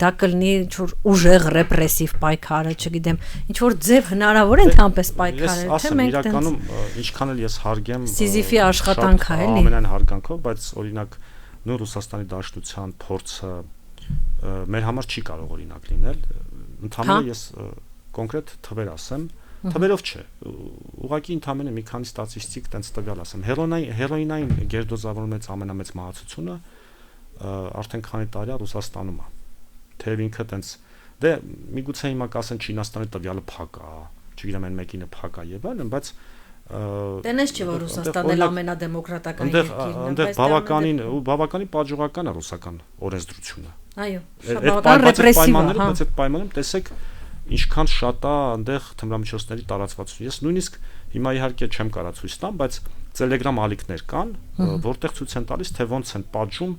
դա կլինի ինչ-որ ուժեղ ռեպրեսիվ պայքարը, չգիտեմ, ինչ-որ ձև հնարավոր է ընդհանրապես պայքարել, թե մենք իրականում ինչքան էլ ես հարգեմ Սիզիֆի աշխատանք է, էլի։ Ամենայն հարգանքով, բայց օրինակ նույն Ռուսաստանի Դաշնության փորձը մեր համար չի կարող օրինակ լինել։ Ընդհանրապես ես կոնկրետ թվեր ասեմ, թվերով չէ, ուղղակի ընդհանրապես մի քանի ստատիստիկ տենց տվյալ ասեմ։ Հերոինային գերդոզավորումից ամենամեծ մահացությունը արդեն քանի տարի է Ռուսաստանում է։ Թեև ինքը տենց դե միգուցե հիմա կասեն Չինաստանի տվյալը փակ է, չգիտեմ այն մեկինը փակ է եւ այլն, բայց Տենես չէ, որ Ռուսաստանն էլ ամենադեմոկրատական երկիրն է, բայց բավականին պատժողական է ռուսական օրենսդրությունը։ Այո, բավական ռեպրեսիվ է, հա։ Բայց այդ պայմաններում տեսեք ինչքան շատ է այնտեղ թմրամիջոցների տարածվածություն։ Ես նույնիսկ հիմա իհարկե չեմ կարա ցույց տամ, բայց Telegram ալիքներ կան, որտեղ ցույց են տալիս, թե ոնց են պատժում,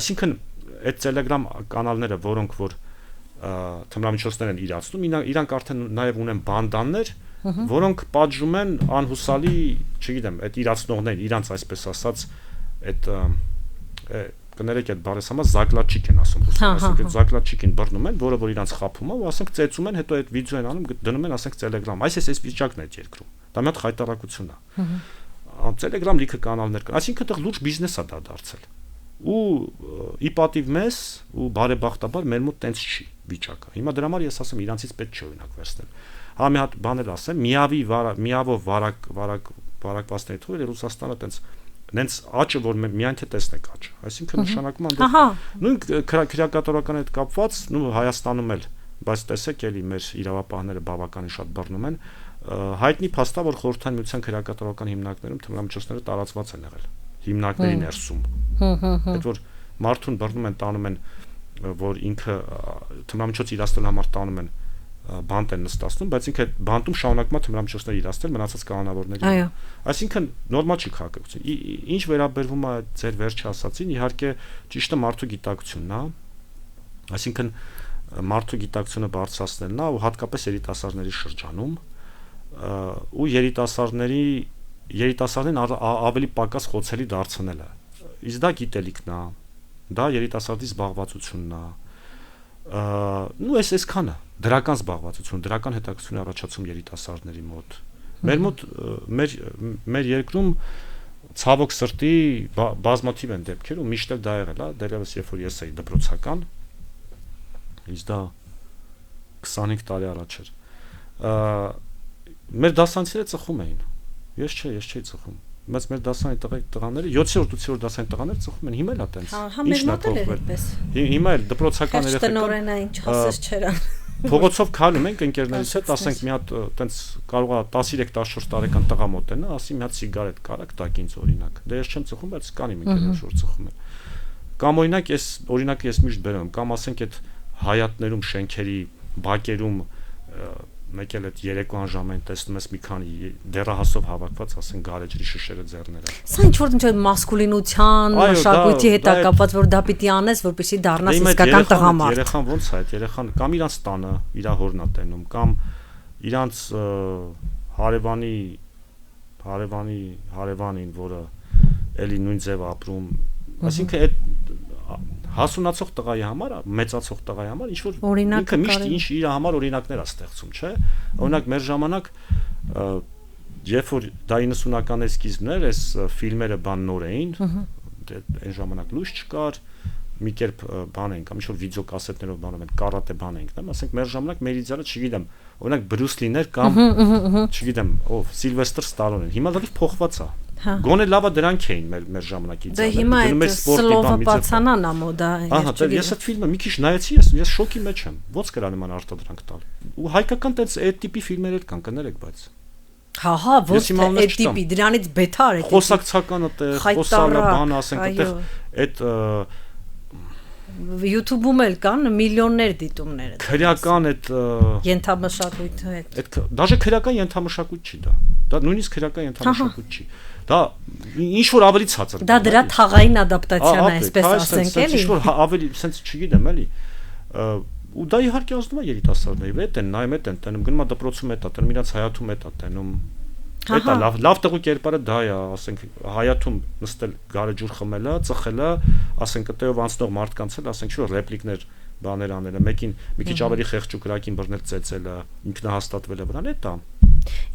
այսինքն այդ Telegram կանալները, որոնք որ թմրամիջոցներ են իրացնում, իրանք արդեն նաև ունեն բանդաններ, որոնք պատժում են անհուսալի, չգիտեմ, այդ իրացնողներին, իրանց այսպես ասած, այդ կներեք այդ բառը համա զակլաչիկ են ասում, այսինքն զակլաչիկին բռնում են, որը որ իրանց խափում է, ու ասենք ծեծում են, հետո այդ վիդեո են անում, դնում են, ասենք Telegram, այս վիճակն է այդ երկրում։ Դա մի հատ խայտարակություն է։ Telegram լիքը կանալներ կան, այսինքն այդտեղ լուրջ բիզնես է դա դարձել։ Ու ի պատիվ մեզ ու բարեբախտաբար մեր մոտ տենց չի վիճակը։ Հիմա դրա համար ես ասեմ, իրանցից պետք չէ օրինակ վերցնել։ Հա մի հատ բաներ ասեմ, միավով վարակվածների թողել Ռուսաստանը տենց նենց աճը, որ միայն թե տեսնեք աճը, այսինքն նշանակում է նույն քրեակատորական հետ կապված, Հայաստանում էլ, բայց տեսեք էլի մեր իրավապահները բավականին շատ բռնում են, հայտնի փաստ է, որ Խորհրդային Միության քրեակատորական հիմնարկներում թմրամիջոցները տարածված են եղել, հիմնարկների ներսում, այդ որ մարդուն բռնում են, տանում են, որ ինքը թմրամիջոց իրացնելու համար տանում են բանտ են նստացնում, բայց ինքը բանտում շարունակում է թմրամիջոցներ իրացնել մնացած կանոնավորների։ Այսինքն նորմալ չի քաղաքականություն։ Ինչ վերաբերվում է ձեր վերջի ասածին, իհարկե ճիշտը մարդու գիտակցությունն է, այսինքն մարդու գիտակցությունը բարձրացնելն է ու հատկապես երիտասարդների շրջանում, ու երիտասարդներին ավելի պակաս խոցելի դարձնելը։ Իսկ դա գիտելիքն է, դա երիտասարդի զբաղվածությունն է, այսքանը դրական զբաղվածություն, դրական հետաքրքրություն առաջացում երիտասարդների մոտ։ Մեր մոտ մեր երկրում ցավոք սրտի բազմաթիվ են դեպքեր ու միշտ դա եղել է, դեռևս երբ որ ես էի դպրոցական, իսկ դա 25 տարի առաջ էր։ Մեր դասանցիները ծխում էին։ Ես չէի ծխում։ Բայց մեր դասանի տղաները 7-րդ 8-րդ դասանի տղաները ծխում են, հիմա էլ է տենց։ Ինչն է փոխվել։ Հիմա էլ դպրոցական երեխեքները տնօրենային չասես չերան։ Փողոցով քայլում ենք ընկերներիս հետ, ասենք մի հատ տենց կարող է 13-14 տարեկան տղա մոտենա, ասի մի հատ սիգարետ կարակ տակ ինձ օրինակ։ Դե ես չեմ ծխում, բայց կան իմ ընկերներ որ ծխում են։ Կամ օրինակ ես օրինակը ես միշտ բերում, կամ ասենք այդ հայատներում շենքերի բակերում մեկ էլ այդ երեկոյան ժամին տեսնում ես մի քանի դեռահասով հավաքված, ասեն գարեջրի շշերը ձեռները։ Սա ինչ-որ մասկուլինության, մշակույթի հետ է կապված, որ դա պիտի անես, որպեսզի դառնաս իսկական տղամարդ։ Երեխան ո՞նց է, այդ երեխան կամ իրանց տանը իր հորն է տենում, կամ իրանց հարևանին, որը էլի նույն ձև ապրում, այսինքն այդ հասունացող տղայի համար, մեծացող տղայի համար ինչ որ ինքը միշտ իր համար օրինակներ է ստեղծում, չէ՞։ Օրինակ մեր ժամանակ երբ որ դա 90-ականների սկիզբն էր, այս ֆիլմերը բան նոր էին, այն ժամանակ լույս չկար, մի կերպ բան էին, կամ ինչ որ վիդեոկասետներով բանում են, կարատե բան էին, դեմ, ասենք մեր ժամանակ մեր իդեալը, չգիտեմ, օրինակ Բրյուս Լիներ կամ չգիտեմ, ով Սիլվեստր Ստալոնեն, հիմա լավ փոխված է։ Գոնե լավա դրանք էին մեր ժամանակի իդեալը։ Դե հիմա այդ սլովը բացանան ամոդա։ Ահա, ես այդ ֆիլմը մի քիչ նայեցի, ես շոկի մեջ եմ։ Ոնց կրա նման արտադրանք տալ։ Ու հայկական տենց այդ տիպի ֆիլմեր էլ կան, կներեք, բայց հա, ոնց այդ տիպի, դրանից բետար է։ Խոսակցականը տեղ, խոսալը բան, ասենք, այդտեղ այդ YouTube-ում էլ կան միլիոններ դիտումներ։ Քրեական այդ ենթամշակույթը հետ։ Այդ դաժե քրեական ենթամշակույթ չի դա։ Դա նույնիսկ քրեական ենթամշակույթ չի։ Դա ինչ որ ավելի ցածր։ Դա դրա թաղային ադապտացիան է, այսպես ասենք, էլի։ Ինչ որ ավելի, sense չգիտեմ, էլի։ Ու դա իհարկե ազդում է երիտասարդների վրա, այդ են նայում, այդ են տենում, գնում է դպրոցում այդ է տենում, իրաց հայաթում այդ է տենում։ Այդ է լավ տեղու կերպարը դա է, ասենք, հայաթում նստել գարեջուր խմելը, ծխելը, ասենք, այդտեղով անցնող մարդկանց էլ, ասենք, ինչ-որ ռեպլիկներ բաներ անելը, մեկին մի քիչ ավելի խեղճուկրակին բռնել ծեծելը, ինքնահաստատվելը վրան, այդ է։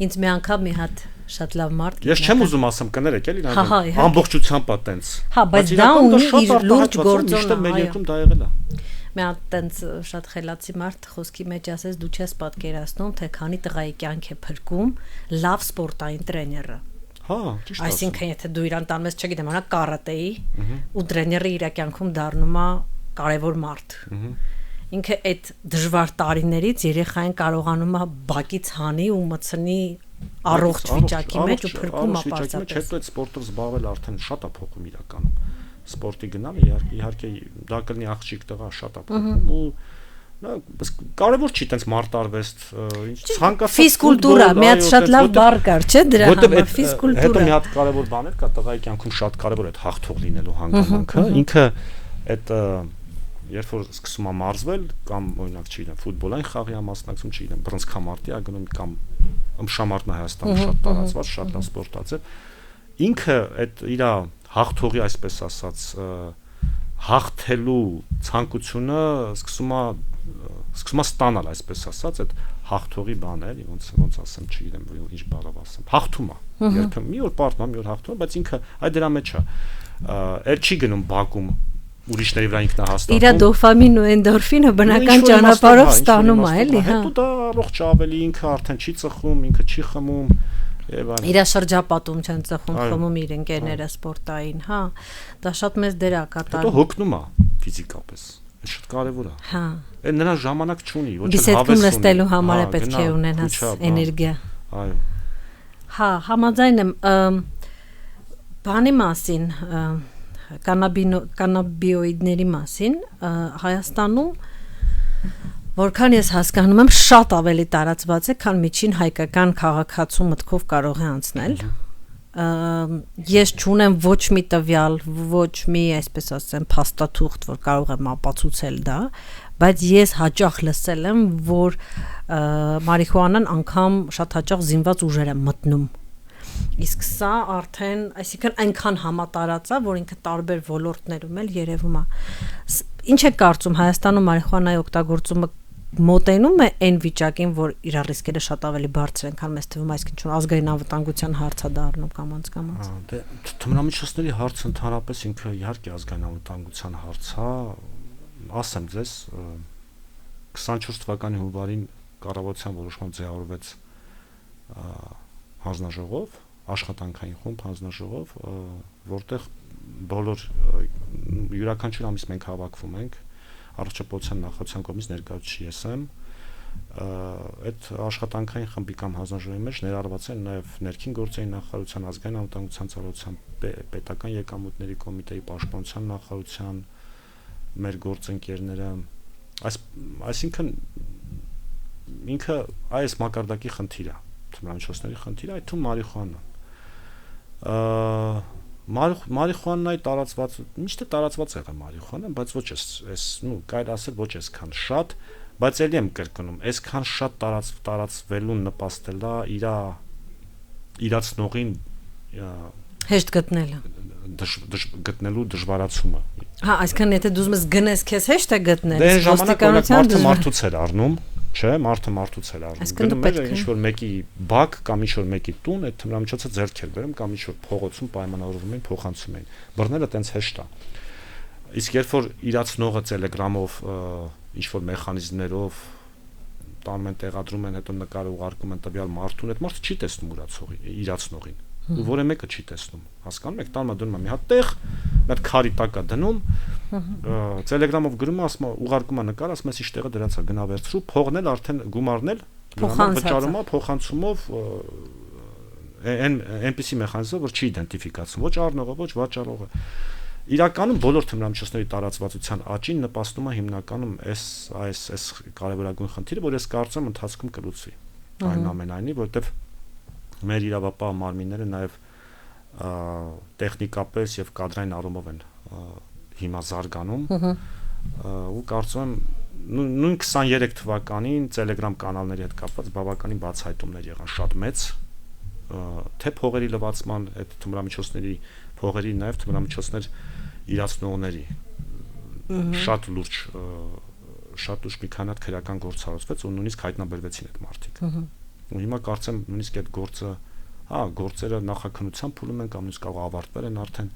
Ինձ մի անգամ մի հատ շատ լավ մարդ։ Ես չեմ ուզում ասեմ կներեք էլի, ամբողջությամբ է տենց։ Հա, բայց դա ունի իր լուրջ գործոնը, մեր երկրում դա եղել է։ Մի հատ տենց շատ խելացի մարդ խոսքի մեջ ասես դու չես պատկերացնում, թե քանի տղայի կյանք է փրկում լավ սպորտային տրեները։ Հա, ճիշտ է։ Այսինքն եթե դու իրան տանում ես, չգիտեմ, անա կարատեի ու տրեները իր կյանքում դառնում է կարևոր մարդ։ Ինքը այդ դժվար տարիներից երեխային կարողանում է բակից հանի ու մցնի առողջ վիճակի մեջ ու փրկում է պարզապես։ Հետո այդ սպորտով զբաղվել արդեն շատ է փոխում իրականում։ Սպորտի գնալը իհարկե դա կլինի աղջիկ տղա շատ է փոխում ու Կարևոր չի տենց մարտարվեստ, ցանկացած ֆիզկուլտուրա, մի հատ շատ լավ բառ կար, չէ՞ դրա համար, ֆիզկուլտուրա։ Հետո մի հատ կարևոր բաներ կա, տղայի կյանքում շատ կարևոր է այդ հաղթող լինելու հանգամանքը, ինքը այդ երբ որ սկսում է մարզվել կամ օրինակ չգիտեմ ֆուտբոլային խաղի մասնակցում չգիտեմ բռնցքամարտի է գնում կամ ըմբշամարտն Հայաստանում շատ տարածված, շատ լավ սպորտաց է, ինքը այդ իր հաղթողի այսպես ասած հաղթելու ցանկությունը սկսում է ստանալ այսպես ասած այդ հաղթողի բաներ, ոնց ասեմ, չգիտեմ ինչ բառով ասեմ, հաղթում է, երբեմն մի օր պարտում է, մի օր հաղթում է, բայց ինքը այդ դրա մեջ է, էլ չի գնում բակում ուրիշների վրա ինքնահաստատում։ Իր դոֆամին ու էնդորֆինը բնական ճանապարհով ստանում է, էլի, հա։ Հետո դա առողջ ավելի ինքը արդեն չի ծխում, ինքը չի խմում, եւ այլն։ Իր շրջապատում չեն ծխում, խմում իր ընկերները սպորտային, հա։ Դա շատ մեծ դեր է կատարում։ Հետո հոգնում է ֆիզիկապես։ Շատ կարևոր է։ Հա։ Այն նրան ժամանակ չունի, ոչ էլ բիսեդքում նստելու համար է պետք է ունենաս էներգիա։ Այո։ Հա, համաձայն եմ բանի մասին, կանաբիոիդների մասին Հայաստանում որքան ես հասկանում եմ շատ ավելի տարածված է, քան միջին հայկական քաղաքացու մտքով կարող է անցնել։ Ես չունեմ ոչ մի տվյալ, ոչ մի, այսպես ասեմ, փաստաթուղթ, որ կարող եմ ապացուցել դա, բայց ես հաճախ լսել եմ, որ մարիխուանան անգամ շատ հաճախ զինված ուժեր է մտնում։ Իսկ սա արդեն, այսինքն այնքան համատարած է, որ ինքը տարբեր ոլորտներում էլ երևում է։ Ինչ է կարծում Հայաստանում մարիխուանայի օգտագործումը մոտենում է այն վիճակին, որ իր ռիսկերը շատ ավելի բարձր են, քան մեզ թվում, այսինքն ազգային անվտանգության հարց է դառնում կամաց։ Դե թմրամիջոցների հարցը ընդհանրապես ինքը իհարկե ազգային անվտանգության հարց է, ասեմ ձեզ 24 թվականի հունվարին կառավարության որոշմամբ ձևավորվեց հանձնաժողով, աշխատանքային խումբ հանձնաժողով, որտեղ բոլոր յուրաքանչյուր ամիս մենք հավաքվում ենք, առողջապահության նախարարության կողմից ներկայացուցիչ ես եմ, այդ աշխատանքային խմբի կամ հանձնաժողովի մեջ ներառված են նաև ներքին գործերի նախարարության, ազգային անվտանգության ծառայության, պետական եկամուտների կոմիտեի, պաշտպանության նախարարության, մեր գործընկերները, այսինքն ինքը այս մակարդակի խնդիր է, թմրամիջոցների խնդիր է, այդ թվում մարիխուանան։ Մարիխուանայի տարածված, միշտ տարածված եղել մարիխուանան, բայց ոչ էս, կարելի ասել ոչ այսքան շատ, բայց ելի եմ կրկնում, այսքան շատ տարածվելուն նպաստել է իրացնողին հեշտ գտնելը։ Գտնելու դժվարացումը։ Հա, այսքան եթե դու ուզում ես գնես, քեզ հեշտ է գտնել։ Դե ժամանակ մարդուց էր առնում, չէ, մարդուց էր առնում։ Գնում էր ինչ որ մեկի բակ կամ ինչ որ մեկի տուն, այդ թմրամիջոցը ձեռք էր բերում կամ ինչ որ փողոցում պայմանավորվում էին, փոխանցում էին։ Բռնելը տենց հեշտ է։ Իսկ երբ որ իրացնողը Telegram-ով ինչ որ մեխանիզմներով տանում են, տեղադրում են, հետո նկարը ուղարկում են տվյալ մարդուն, այդ մարդը չի տեսնում իրացնողին։ Ու որը մեկը չի տեսնում, հասկանում եք, տանը դնում է մի հատ տեղ, մի հատ քարի տակ է դնում, Telegram-ով գրում է, ասում է, ուղարկում է նկար, ասում է, ինչ տեղը դրած է, գնա վերցրու, փողնել արդեն գումարնել, վճարում է փոխանցումով այնպիսի մեխանիզմով, որ չի իդենտիֆիկացվում, ոչ առնողը, ոչ վաճառողը։ Իրականում բոլոր թմրամիջոցների տարածվածության աճին նպաստում է հիմնականում այս կարևորագույն խնդիրը, որ ես կարծում եմ ընթացքում կլուծվի։ Այնուամենայնիվ, որովհետև մեր իրավապահ մարմինները նաև տեխնիկապես եւ կադրային առումով են հիմա զարգանում ու կարծում եմ նույն 23 թվականին Telegram կանալների հետ կապված բավականին բացահայտումներ եղան շատ մեծ թե փողերի լվացման այդ թմրամիջոցների փողերի նաև թմրամիջոցներ իրացնողների շատ լուրջ մի քանի հատ քրեական գործ հարուցվեց ու նույնիսկ հայտնաբերվեցին այդ մարդիկ։ Ու հիմա կարծեմ նույնիսկ այդ գործերը նախաքննության փուլում են կամ նույնիսկ կարող ավարտվել են արդեն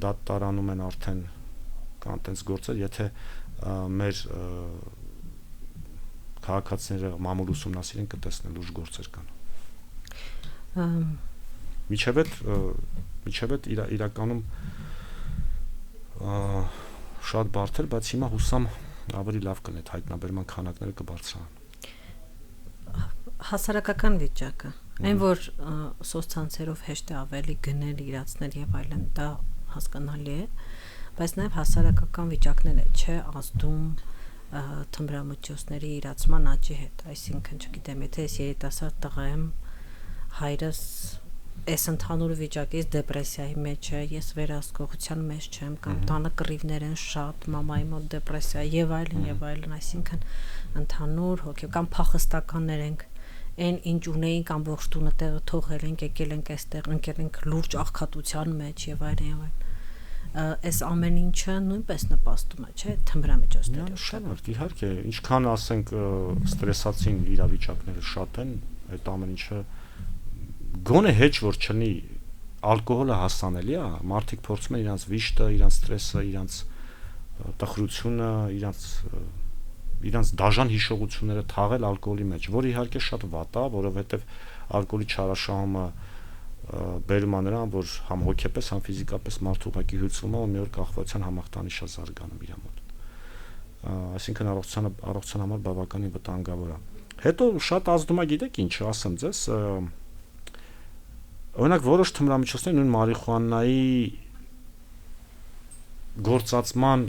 դատարանում են արդեն կան տենց գործեր, եթե մեր քաղաքացիները մամուլ ուսումնասիրեն կտեսնեն լուրջ գործեր կան։ Միջև իրականում շատ բարդ էր, բայց հիմա հուսամ ավելի լավ կլինի, հայտնաբերման քանակները կբարձրանան։ Հասարակական վիճակը, այն որ սոցցանցերով հեշտ է ավելի գնել, իրացնել եւ այլն, դա հասկանալի է, բայց նաեւ հասարակական վիճակները չէ ազդում թմրամիջոցների իրացման աճի հետ, այսինքն չգիտեմ, եթե ես երիտասարդ տղա եմ, հայրս այս ընդհանուր վիճակից դեպրեսիայի մեջ է, ես վերահսկողության մեջ չեմ, կամ տանը կռիվներ են շատ, մամայի մոտ դեպրեսիա եւ այլն, այսինքն ընդհանուր հոգի կամ փախստականներ ենք, այն ինչ ունեինք ամբողջ տունը տեղը թողել ենք, եկել ենք այստեղ, ընկել ենք լուրջ աղքատության մեջ եւ այլն։ Այս ամեն ինչը նույնպես նպաստում է, չէ՞, թմրամիջոցների շնորհիվ, իհարկե, ինչքան ասենք ստրեսացին իրավիճակները շատ են, այդ ամեն ինչը գոնե հեչ որ չնի ալկոհոլը հասանելի է, մարդիկ փորձում են իրանց վիշտը, իրանց ստրեսը, իրանց տխրությունը, իրանց դաժան հիշողությունները թաղել ալկոհոլի մեջ, որ իհարկե շատ վատ է, որովհետև ալկոհոլի չարաշահումը բերում է նրան, որ համ հոգեպես, համ ֆիզիկապես մարդու ուղղակի հյուծվում է ու մի օր կախվածության համախտանիշ է զարգանում իր մոտ։ Այսինքն առողջության համար բավականին վտանգավոր է։ Հետո շատ ազդում է, գիտեք ինչ, ասեմ ձեզ, օրինակ որոշ թմրամիջոցներ նույն մարիխուանայի գործածման,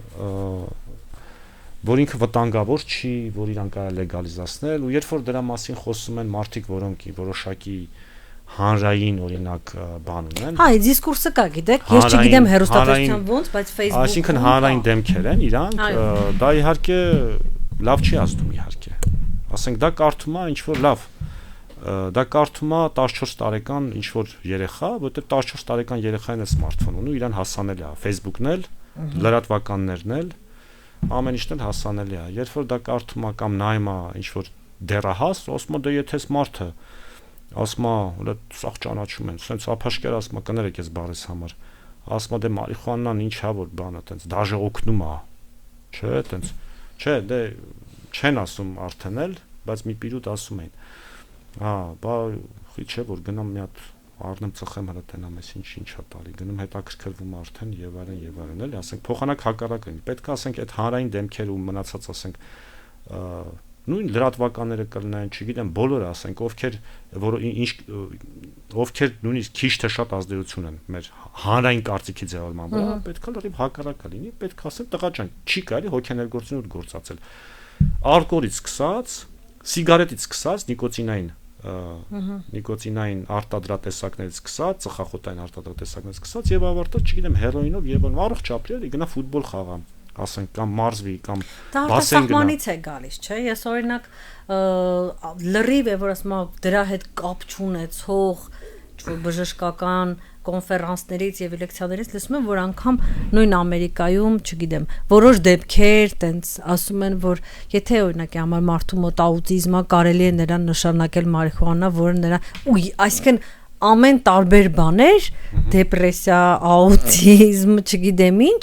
որ ինքը վտանգավոր չի, որ իրան կարա լեգալիզացնել, ու երբ որ դրա մասին խոսում են մարդիկ, որոնք որոշակի հանրային օրինակ բան ունեն։ Հա, դիսկուրսը կա, գիտեք, ես չգիտեմ հեռուստատեսության ոնց, բայց Facebook-ում, այսինքն հանրային դեմքեր են իրանք, դա իհարկե լավ չի ազդում իհարկե։ Ասենք դա կարդում է ինչ որ լավ, դա կարդում է 14 տարեկան ինչ որ երեխա, որտեղ 14 տարեկան երեխային է սմարթֆոն ունի, իրան հասանելի է, Facebook-ն էլ, լրատվականներն էլ, ամեն ինչն էլ հասանելի է։ Երբ որ դա կարդում է կամ նայում է ինչ որ դեռահաս, ասում է դե եթե սմարթը, ասում է, սաղ ճանաչում են, սենց ափաշկեր ասում է, կներեք ես բարես համար, ասում է դե մարիխուանան ինչ է որ բանը, տենց դաժե օգնում է, չէ, տենց, չէ, դե չեն ասում արդեն էլ, բայց մի պիրուտ ասում են, հա, բա չէ որ գնամ մի հատ առնեմ ծխեմ հրատենամ ես ինչա տալի, գնում հետաքրքրվում արդեն եւ այլն, էլի, ասենք փոխանակ հակառակը, պետք է ասենք այդ հանրային դեմքերը ու մնացած ասենք նույն լրատվականները կլինեն, չգիտեմ, բոլորը ասենք, ովքեր նույնիսկ քիչ թե շատ ազդեցություն են մեր հանրային կարծիքի ձևավորման վրա, պետք է լրիվ հակառակը լինի, պետք է ասեմ, տղա ջան, չի կարելի հոգեներգործություն գործածել։ Ալկոհոլից սկսած, սիգարետից սկսած, նիկոտինային արտադրատեսակներից սկսած, ծխախոտային արտադրատեսակներից սկսած եւ ավարտած, չգիտեմ, հերոինով եւ առողջ ապրի, էլի գնա ֆուտբոլ խաղա, ասենք, կամ մարզվի, կամ բասեն գնա։ Դա սահմանից է գալիս, չէ՞։ Ես օրինակ լրիվ է, որ ասում եմ, դրա հետ կապ չունեցող բժշկական կոնֆերանսներից եւ լեկցիաներից լսում եմ, որ անգամ նույն Ամերիկայում, չգիտեմ, որոշ դեպքեր տենց ասում են, որ եթե օրինակի համար մարդու մոտ աուտիզմը կարելի է նրան նշանակել մարիխուանա, որը նրա այսինքն ամեն տարբեր բաներ, դեպրեսիա, աուտիզմ, չգիտեմ ինչ,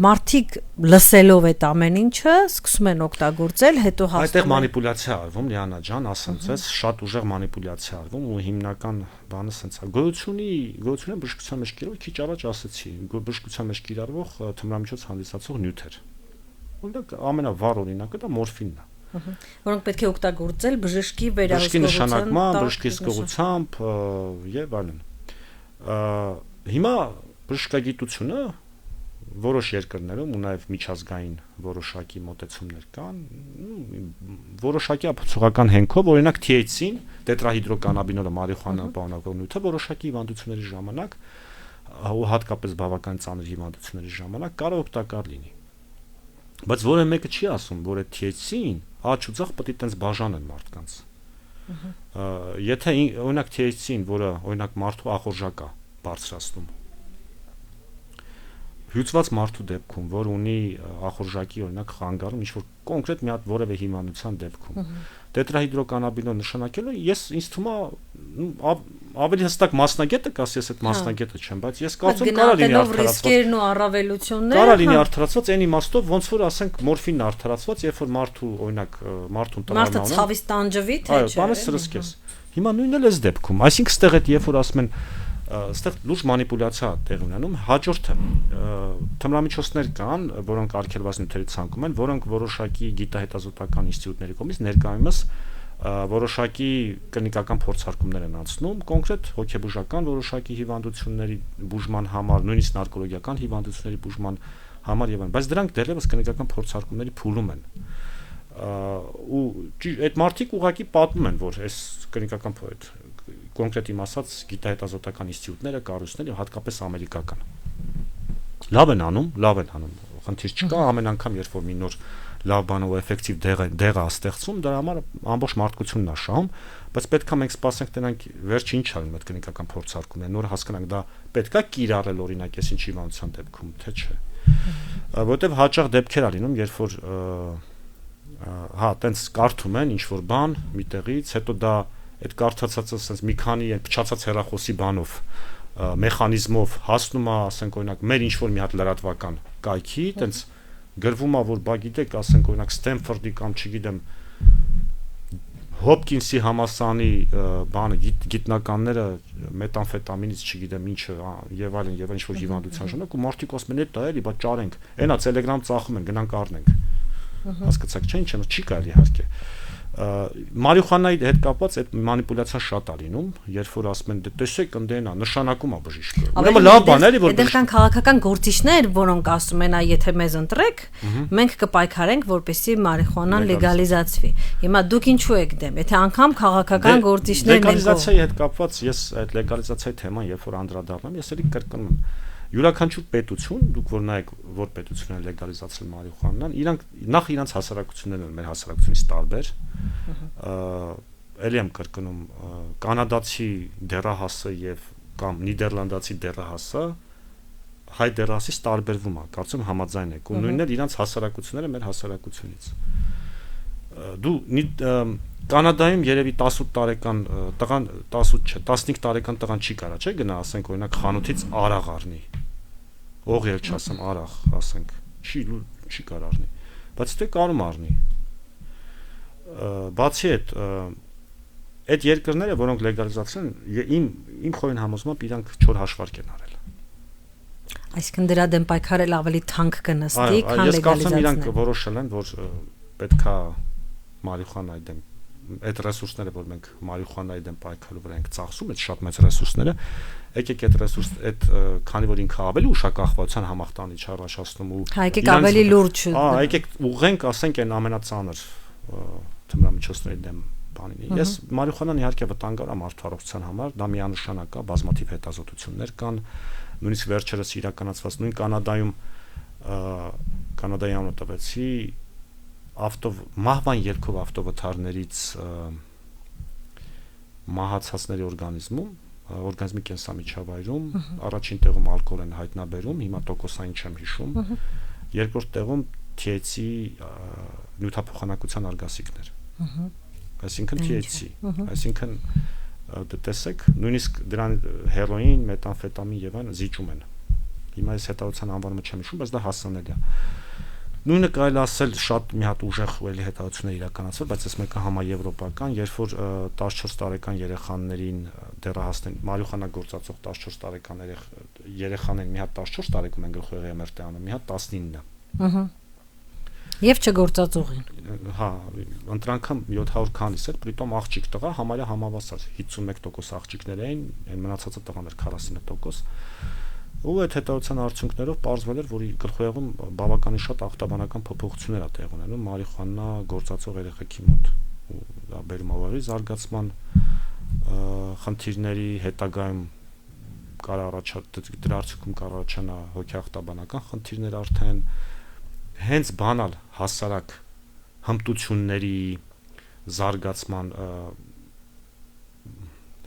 մարդիկ լսելով այդ ամեն ինչը սկսում են օգտագործել, հետո հաստատ այդտեղ մանիպուլյացիա արվում, Լիանա ջան, ասեմ ձեզ, շատ ուժեղ մանիպուլյացիա արվում ու հիմնական բանը սենց է։ Գոյությունը բժշկության մեջ կիրառող, քիչ առաջ ասացի, բժշկության մեջ կիրառվող թմրամիջոց հանդիսացող նյութեր։ Օրինակ ամենավառ օրինակը դա մորֆինն է։ Որոնք պետք է օգտագործել բժշկի վերահսկողության, նշանակման, բժշկի զգուշությամբ եւ այլն։ Հիմա բժշկագիտությունը որոշ երկրներում ու նաեւ միջազգային որոշակի մոտեցումներ կան, որոշակի ապացուցողական հենքով, օրինակ THC-ին, տետրահիդրոկանաբինոլը, մարիխուանա պարունակող նյութը որոշակի հիվանդությունների ժամանակ ու հատկապես բավական ծանր հիվանդությունների ժամանակ կարող օգտակար լինի։ Բայց որը մեկը չի ասում, որ այդ THC-ին աչուձախ պետք է տենց բաժանեն մարդկանց։ Եթե օրինակ THC-ին, որը օրինակ մարդու ախորժակա բարձրացնում, հյուծված մարդու դեպքում, որ ունի ախորժակի օրինակ խանգարում, ինչ որ կոնկրետ մի հատ որևէ հիվանդության դեպքում, տետրահիդրոկանաբինոլ նշանակելը, ինձ թվում է ավելի հստակ մասնագետը կասի, ես այդ մասնագետը չեմ, բայց ես կարծում կարա լինի արդարացված ռիսկերն ու առավելությունները, կարա լինի արդարացված այն իմաստով, ոնց որ ասենք մորֆինն արդարացված, երբ որ մարդու օրինակ մարդուն տրավմա ունի, մարդը ցավից տանջվի, թե չէ։ Այո, բանը սրսկես։ Հիմա նույնն էլ էս դեպքում, այսինքն ստեղ այդ երբ որ ասում են այստեղ լուրջ մանիպուլյացիա տեղի ունենում, հաջորդը թմրամիջոցներ կան, որոնք արգելված նյութերի ցանկում են, որոնք որոշակի գիտահետազոտական ինստիտուտների կողմից ներկայումս որոշակի կլինիկական փորձարկումներ են անցնում, կոնկրետ հոգեբուժական որոշակի հիվանդությունների բուժման համար, նույնիսկ նարկոլոգիական հիվանդությունների բուժման համար եւ այլն, բայց դրանք դեռևս կլինիկական փորձարկումների փուլում են։ Ու այդ մարդիկ ուղղակի պատմում են, որ այս կլինիկական կոնկրետ իմ ասած գիտահետազոտական ինստիտուտները, կառույցները, հատկապես ամերիկական լավ են անում, խնդիր չկա, ամեն անգամ երբ որ մի նոր լավ բան ու էֆեկտիվ դեղ է ստեղծում, դրա համար ամբողջ մարդկությունն է շահում, բայց պետք է մենք սպասենք դրանք վերջը ինչ ալին այդ կլինիկական փորձարկումները, նոր հասկանանք դա պետք է կիրառել օրինակ այս ինչ հիվանդության դեպքում, թե չէ։ Որովհետև հաճախ դեպքեր ա լինում, երբ որ հա, տենց կարդում են ինչ որ բան միտեղից, հետո դա այդ կարդացածը ասես մի քանի փչացած հեռախոսի բանով մեխանիզմով հասնում է, ասենք օրինակ մեր ինչ որ մի հատ լրատվական կայքի, տենց գրվում է, որ բա գիտեք, ասենք օրինակ Ստենֆորդի կամ չգիտեմ Հոփկինսի համալսարանի բանը գիտնականները մետամֆետամինից չգիտեմ ինչը եւ այլն եւ ինչ որ հիվանդության ժամանակ ու մարդիկ ասում են դա էլի, բա ճարենք, այնա Telegram ծախում են, գնանք առնենք։ Հասկացաք, չէ՞, ինչը չի կարելի իհարկե։ Մարիխուանայի հետ կապված այդ մանիպուլյացիան շատ է լինում, երբ որ ասում են դե տեսեք ընդենա նշանակում է բժիշկը։ Ուրեմն լավ բան էլի որ դեռ կան քաղաքական գործիչներ, որոնք ասում են, եթե մեզ ընտրեք, մենք կպայքարենք, որպեսզի մարիխուանան լեգալիզացվի։ Հիմա դուք ինչու եք դեմ, եթե անգամ քաղաքական գործիչներն են լեգալիզացիայի հետ կապված ես այդ լեգալիզացիայի թեման երբ որ անդրադառնում եմ, ես էլի կրկնում եմ յուրաքանչյուր պետություն, դուք որ նայեք որ պետությունն է լեգալիզացրել մարիխուանան, իրանք նախ իրանք հասարակություններն են մեր հասարակությունից տարբեր։ Էլի եմ կրկնում, կանադացի դեռահասը եւ կամ նիդերլանդացի դեռահասը հայ դեռահասից տարբերվում է, կարծում համաձայն եք, ու նույնն էլ իրանք հասարակությունները մեր հասարակությունից։ Դու Կանադայում երևի 18 տարեկան տղան 18 չէ 15 տարեկան տղան չի կարա չէ գնա ասենք օրինակ խանութից արաղ առնի օղել չասեմ արաղ ասենք չի կարող առնի բայց դե կարում առնի բացի այդ երկրները որոնք լեգալիզացրել են իմ խորին համոզմամբ իրանք չոր հաշվարկ են արել այսինքն դրա դեմ պայքարել ավելի թանկ կնստի քան լեգալիզացնել ես կարծում իրանք որոշել են որ պետքա մարիխուանայի դեմ այդ ռեսուրսները որ մենք մարիխուանայի դեմ պայքարելու վրա ենք ծախսում այդ շատ մեծ ռեսուրսները եկեք այդ ռեսուրս այդ քանի որ ինքը ավելի ուշակախվածության համախտանիչ առաջացնում ու եկեք ավելի լուրջ եկեք ուղղենք ասենք այն ամենածանր թմրամիջոցների դեմ բանին ես մարիխուանան իհարկե վտանգ է մարդու առողջության համար դա միանշանակ է բազմաթիվ հետազոտություններ կան նույնիսկ վերջերս իրականացված նույն կանադայի անունը տվեցի մահվան ելքով ավտովթարներից մահացածների օրգանիզմի կենսամիջավայրում առաջին տեղում ալկոհոլ են հայտնաբերում, հիմա տոկոսային չեմ հիշում, երկրորդ տեղում THC նյութափոխանակության արգասիքներ։ Այսինքն THC, այսինքն տեսեք, նույնիսկ դրան հերոին, մետամֆետամին եւ այլն զիջում են։ Հիմա այս հետազոտության անվանումը չեմ հիշում, բայց դա հասանելի է։ Նույնը կարելի ասել շատ մի հատ ուժեղ էլի հետազոտություններ իրականացվել, բայց այս մեկը համաեվրոպական, երբ որ 14 տարեկան երեխաներին դեռահասներին մարիխուանա գործածող 14 տարեկան երեխաներին մի հատ 14 տարեկում են գլխուղեղի MRT անում, մի հատ 19-ը։ Եվ չգործածողին։ Հա, ընտրանքը 700 քանիս էր, պրիտոմ աղջիկ տղա համարյա համավասար 51% աղջիկներ էին, այն մնացածը տղաներ 40%։ Ու այդ հետազոտության արդյունքներով պարզվել էր, որ գլխուղեղում բավականին շատ ախտաբանական փոփոխություններ ա տեղ ունենում մարիխուանա գործածող երեխեքի մոտ։ Ու դա բերում ավարի զարգացման խնդիրների հետագայում կարող դրա արդյունքում կարող առաջանա հոգեախտաբանական խնդիրներ արդեն հենց բանալ հասարակ հմտությունների զարգացման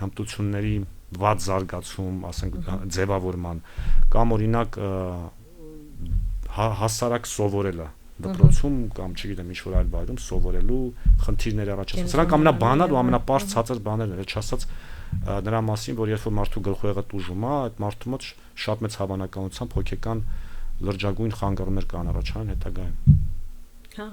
հմտությունների վատ զարգացում, ասենք ձևավորման կամ օրինակ հասարակ սովորելը դպրոցում կամ չգիտեմ ինչ որ այլ վայրում սովորելու խնդիրներ առաջացնում։ Սրանք ամենաբանալ ու ամենապարզ ցածր բաներն են, չասած նրա մասին, որ երբ որ մարդու գլխուղեղը տուժում է, այդ մարդու մոտ շատ մեծ հավանականությամբ հոգեկան լրջագույն խանգարումներ կան առաջանան հետագայում։ Հա,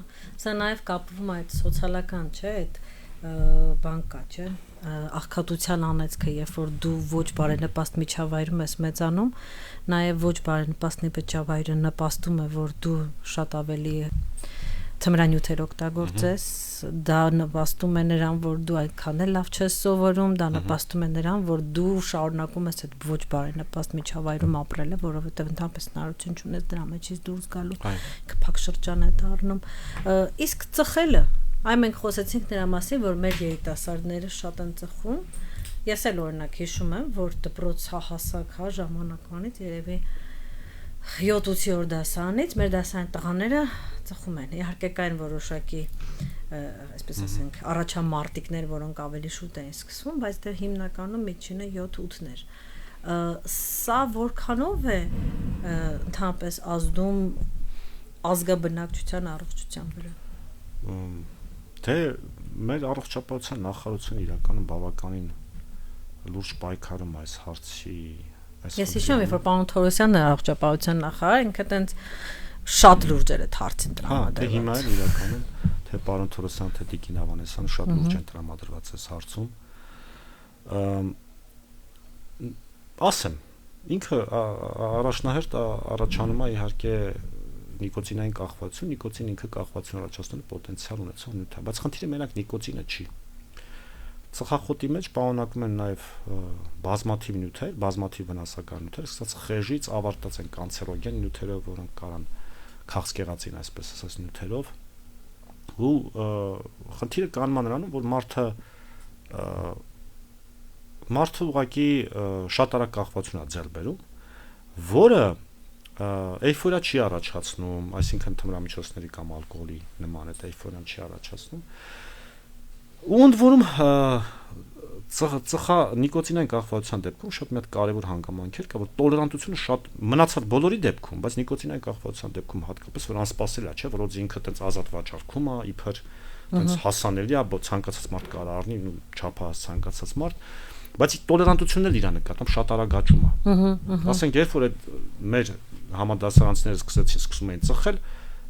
սա նաև կապվում է այդ սոցիալական, չէ, այդ բան կա, չէ, աղքատության անեծքը, երբ որ դու ոչ բարենպաստ միջավայրում ես մեծանում, նաև ոչ բարենպաստ միջավայրը նպաստում է, որ դու շատ ավելի թմրանյութեր օգտագործես, դա նպաստում է նրան, որ դու այդքան էլ լավ չես սովորում, դա նպաստում է նրան, որ դու շարունակում ես այդ ոչ բարենպաստ միջավայրում ապրելը, որովհետև ընդհանրապես հնարավորություն չունես դրա մեջից դուրս գալու, փակ շրջան է դառնում։ Իսկ ծխելը, այ մենք խոսեցինք նրա մասին, որ մեր երիտասարդները շատ են ծխում։ Ես էլ օրինակ հիշում եմ, որ դպրոց հասակ ժամանակվանից երևի 7-8 օր դասարանից մեր դասարան տղաները ծխում են։ Իհարկե կային որոշակի, այսպես ասենք, առաջամարտիկներ, որոնք ավելի շուտ էին սկսվում, բայց դե հիմնականում միջինը 7-8-ներ։ Սա որքանով է ընդհանրապես ազդում ազգաբնակչության առողջության վրա։ Թե մեր առողջապահության նախարարությունը իրականում բավականին լուրջ պայքարում այս հարցի։ Ես հիշում եմ, որ պարոն Թորոսյանն առողջապահության նախարար, ինքը տենց շատ լուրջ էր այդ հարցին տրամադրված։ Դե հիմա էլ իրականում թե պարոն Թորոսյանը, թե Տիկին Ավանեսյանը շատ լուրջ են տրամադրված այս հարցում։ Ասեմ, ինքը առաջնահերթ առաջանում է իհարկե նիկոտինային կախվածություն, նիկոտինը ինքը կախվածություն առաջացնելու պոտենցիալ ունեցող նյութ է, բայց խնդիրը մենակ նիկոտինը չի։ Ծխախոտի մեջ պարունակում են նաև բազմաթիվ նյութեր, բազմաթիվ վնասակար նյութեր, սկսած խեժից ավարտած են կանցերոգեն նյութերով, որոնք կարան քաղցկեղածին, այսպես ասած, նյութերով։ Ու խնդիրը կանգնում է նրանում, որ մարդը ուղղակի շատ արագ կախվածություն է ձեռք բերում, որը էյֆորիա չի առաջացնում, այսինքն թմրամիջոցների կամ ալկոհոլի նման այդ էյֆորիան չի առաջացնում։ Ու ընդ որում նիկոտինային կախվածության դեպքում շատ մի հատ կարևոր հանգամանք կա, որ տոլերանտությունը շատ մնացած բոլորի դեպքում, բայց նիկոտինային կախվածության դեպքում հատկապես որ անսպասելի է, չէ, որ ինքը տենց ազատ վաճառքում է, իբր տենց հասանելի է, ցանկացած մարդ կարող առնի, չափահաս ցանկացած մարդ, բայց տոլերանտությունն էլ իր նկատմամբ շատ արագ աճում է։ Ասենք երբ որ այդ մեր համադասարանցիները սկսում էին ծխել,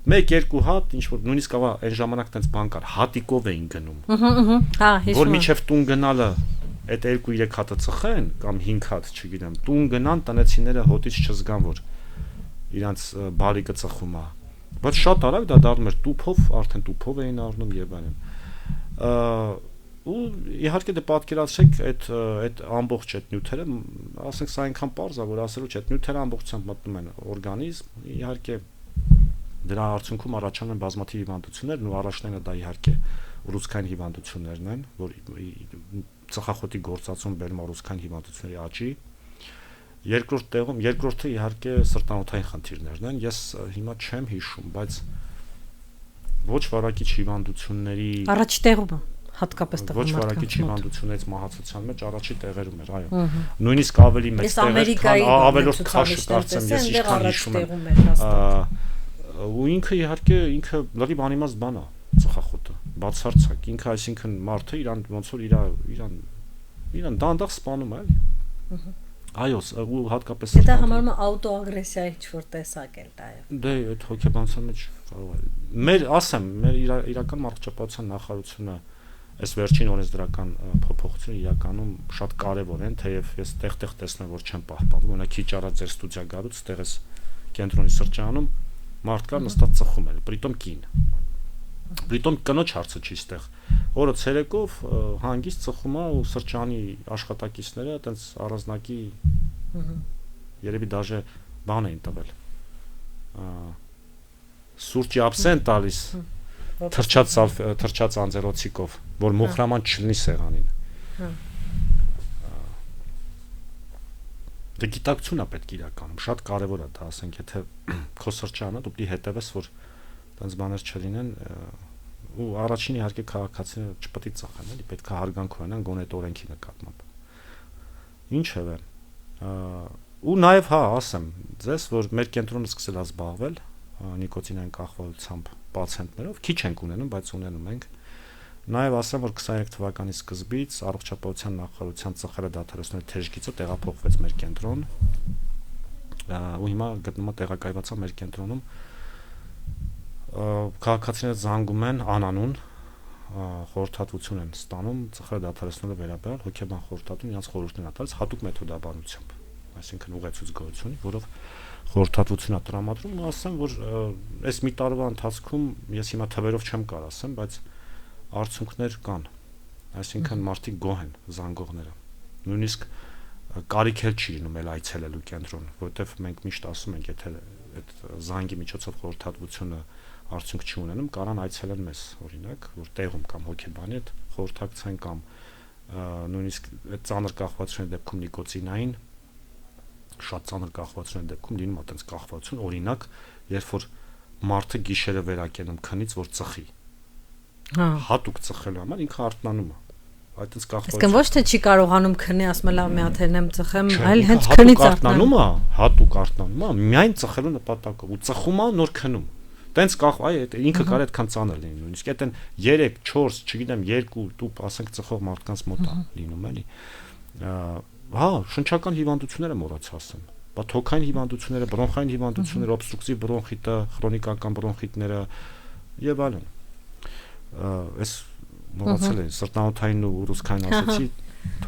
1-2 հատ, ինչ որ նույնիսկ ավա այն ժամանակ տենց բան կար, հատիկով էին գնում։ Որ միջև տուն գնալը այդ 2-3 հատը ծխեն կամ 5 հատ, չգիտեմ, տուն գնան, տնեցիները հոտից չզգան, որ իրանց բարիկը ծխում է։ Բայց շատ արագ դա դառնում էր տուփով, արդեն տուփով էին առնում եւ այլն։ Ու իհարկե դե պատկերացրեք այդ ամբողջ այդ նյութերը, ասենք սա այնքան պարզ է, որ ասելու չէ, այդ նյութերը ամբողջությամբ մտնում են օրգանիզմ, իհարկե դրա արդյունքում առաջանում են բազմաթիվ հիվանդություններ, ու առաջնայինը դա իհարկե ուռուցքային հիվանդություններն են, որ ծխախոտի գործածում բերում ուռուցքային հիվանդությունների աճի։ Երկրորդը իհարկե սրտանոթային խնդիրներն են։ Ես հիմա չեմ հիշում, բայց ոչ վարակիչ հիվանդությունների առաջի տեղում է հատկապես ոչ վարակիչ հիվանդություններից մահացության մեջ առաջի տեղերում էր, այո։ Նույնիսկ ավելի մեծ տեղեր, քան ավելորդ քաշը կարծեմ ես ինչքան հիշում եմ։ Ու ինքը իհարկե լրիվ անիմաստ բան է ծխախոտը, բացարձակ, ինքը այսինքն մարդը իրան ոնց որ իրան դանդաղ սպանում է, էլի։ Այո, ու հատկապես դա համարվում է աուտոագրեսիայի ինչ-որ տեսակ էլ դա է։ Դե այդ հոգեբանության մեջ կարող է։ Մեր իրական առողջապահության նախարարությունը այս վերջին օրենսդրական փոփոխությունը իրականում շատ կարևոր են, թեև ես տեղ-տեղ տեսնում որ չեմ պահպանվում, օրինակ քիչ առաջ ձեր ստուդիա գալուց այդտեղ էս կենտրոնի սրճարանում մարդ կար նստած ծխում էր, պրիտոմ կին։ Պրիտոմ կնոջ հարցը չի ստեղ։ Օրը ցերեկով հանգիստ ծխում է ու սրճարանի աշխատակիցները այտենց առանձնակի երևի դաժե բան էին տվել։ Սուրճի աբսենտ տալիս թրջած անձերոցիկով, որ մոխրաման չլինի սեղանին։ Դե գիտակցությունն է պետք իրականում, շատ կարևոր է դա, ասենք, եթե քո սրճարանը դու պիտի հետևես, որ տենց բաներ չլինեն, ու առաջին իհարկե քաղաքացիները չպետք է ծխեն, էլի պետք է հարգանք ունենան գոնե այդ օրենքի նկատմամբ։ Ինչևէ, ու նաև հա, ասեմ, ձեզ, որ մեր կենտրոնը սկսել է զբաղվել նիկոտինային կախվածությամբ պացիենտներով, քիչ ենք ունենում, բայց ունենում ենք։ Նաև ասեմ, որ 23 թվականի սկզբից առողջապահության նախարարության ծխելը դադարեցնելու թեժգիծը տեղափոխվեց մեր կենտրոն, ու հիմա գտնվում է տեղակայված է մեր կենտրոնում։ Քաղաքացիները զանգում են անանուն, խորհրդատվություն են ստանում ծխելը դադարեցնելու վերաբերյալ, հոգեբան խորհրդատուն իրենց խորհուրդներն է տալիս հատուկ մեթոդաբանությամբ։ այսինքն ուղեցույց գոյություն, որով խորհրդատվություն է տրամադրում, ու ասեմ, որ այս մի տարվա ընթացքում ես հիմա թվերով չեմ կարող ասեմ, բայց արդյունքներ կան, այսինքն մարդիկ գոհ են զանգողները, նույնիսկ կարիք էլ չի լինում էլ այցելելու կենտրոն, որովհետև մենք միշտ ասում ենք, եթե այդ զանգի միջոցով խորհրդատվությունը արդյունք չի ունենում, կարան այցելեն մեզ, օրինակ, որ տեղում կամ հոգեբանի հետ խորհրդակցեն կամ նույնիսկ այդ ծանր կախվածության դեպքում նիկոտինային շատ ծանր կախվածության դեպքում լինում է այդպես կախվածություն, օրինակ, երբ որ մարդը գիշերը վերակենում քնից, որ ծխի։ Հատուկ ծխելու համար ինքը արթնանում է։ Այդպես կախվածություն։ Իսկ ոչ թե չի կարողանում քնի, ասում է լավ մի հատ հենեմ ծխեմ, այլ հենց քնից արթնանում է, հատուկ արթնանում է, միայն ծխելու նպատակով ու ծխում է նոր քնում։ Տենց ինքը կարա այդքան ծանր լինի, նույնիսկ այդեն 3, 4, չգիտեմ 2 տուփ ասենք ծխող մարդկանց մոտ է լինում էլի։ Հա, շնչական հիվանդությունները մոռացա ասեմ։ Բա թոքային հիվանդությունները, բրոնխային հիվանդությունները, օբստրուկտիվ բրոնխիտը, քրոնիկական բրոնխիտները եւ այլն։ Այս մոռացել եմ, սրտանոթային ու ռուսկային ասացի,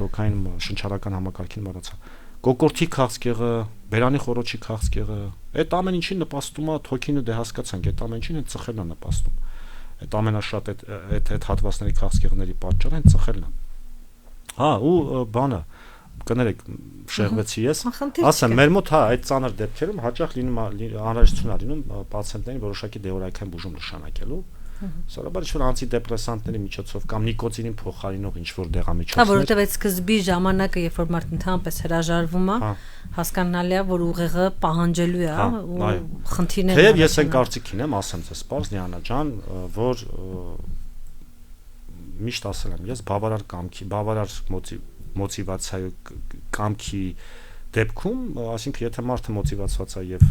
թոքային շնչառական համակարգին մոռացա։ Կոկորտի քաղցկեղը, բերանի խորոչի քաղցկեղը, այդ ամեն ինչին նպաստում է թոքինը դե հասկացանք, այդ ամեն ինչին հենց ծխելն է նպաստում։ Այդ ամենաշատ այդ հատվածների քաղցկեղների պատճառը հենց ծխելն է։ Հա, ու բանը կներեք շեղվեցի ես, ասեմ, մեր մոտ հա այդ ծանր դեպքերում հաճախ լինում անհրաժեշտություն է լինում պացիենտներին որոշակի դեղորայքային բուժում նշանակելու։ Սովորաբար ինչ-որ անտիդեպրեսանտների միջոցով կամ նիկոտինին փոխարինող ինչ-որ դեղամիջոցներ։ Հա, որովհետև այդ սկզբի ժամանակը, երբ որ մարդն ընդհանրապես հրաժարվում է, հասկանալի է, որ ուղեղը պահանջելու է, ու խնդիրներ։ Թեև ես այն կարծիքին եմ, ասեմ ձեզ, պարզ Լիանա ջան, որ միշտ ասել եմ, ես բավարար կամքի, բավարար մոտիվացիայի կամքի դեպքում, այսինքն եթե մարդը մոտիվացված է եւ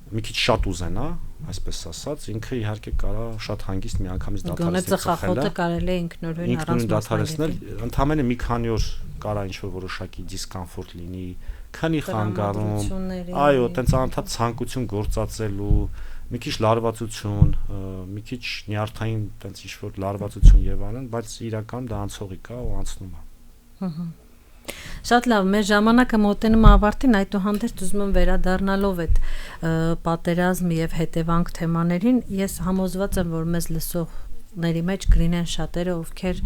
մի քիչ շատ ուզենա, այսպես ասած, ինքը իհարկե կարա շատ հանգիստ միանգամից դադարեցնել։ Ծխախոտը կարելի է ինքնուրույն առանց դադարեցնել, ընդամենը մի քանի օր կարա ինչ-որ որոշակի դիսկոմֆորտ լինի, քանի խանգարում, այո, տենց անընդհատ ցանկություն գործածելու, մի քիչ լարվածություն, մի քիչ նյարդային տենց ինչ-որ լարվածություն եւ այլն, բայց իրական դա անցողիկ է ու անցնում է։ Շատ լավ, մեր ժամանակը մոտենում է ավարտին, այդուհանդերձ ուզում եմ վերադառնալով այդ պատերազմ եւ հետևանք թեմաներին, ես համոզված եմ, որ մեզ լսողների մեջ կլինեն շատերը, ովքեր